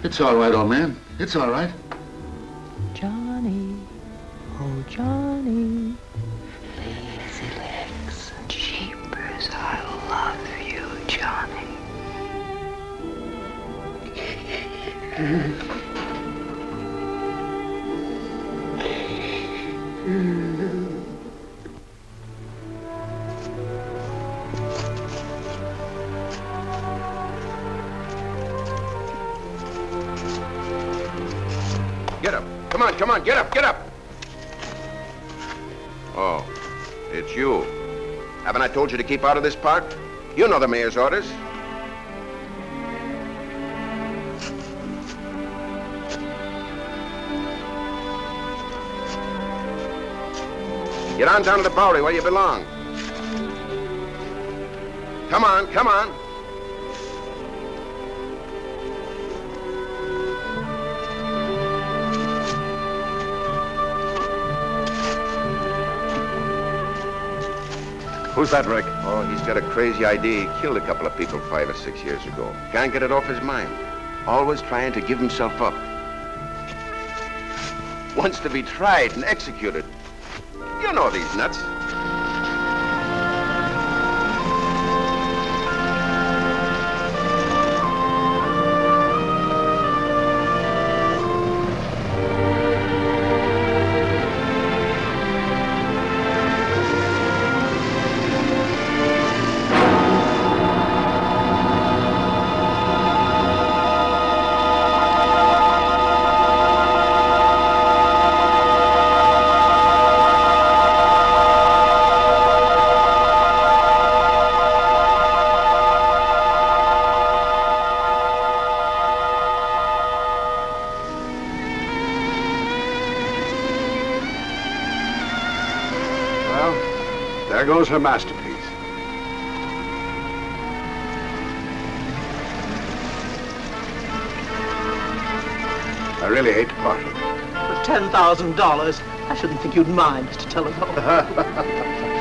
It's all right, old man. It's all right. Johnny, oh Johnny. Lazy legs. Jeepers, I love you, Johnny. Get up. Come on, come on, get up, get up. Oh, it's you. Haven't I told you to keep out of this park? You know the mayor's orders. Get on down to the Bowery where you belong. Come on, come on. Who's that, Rick? Oh, he's got a crazy idea. He killed a couple of people 5 or 6 years ago. Can't get it off his mind. Always trying to give himself up. Wants to be tried and executed. You know these nuts. There goes her masterpiece. I really hate to part with it. For $10,000, I shouldn't think you'd mind, Mr. Telephone.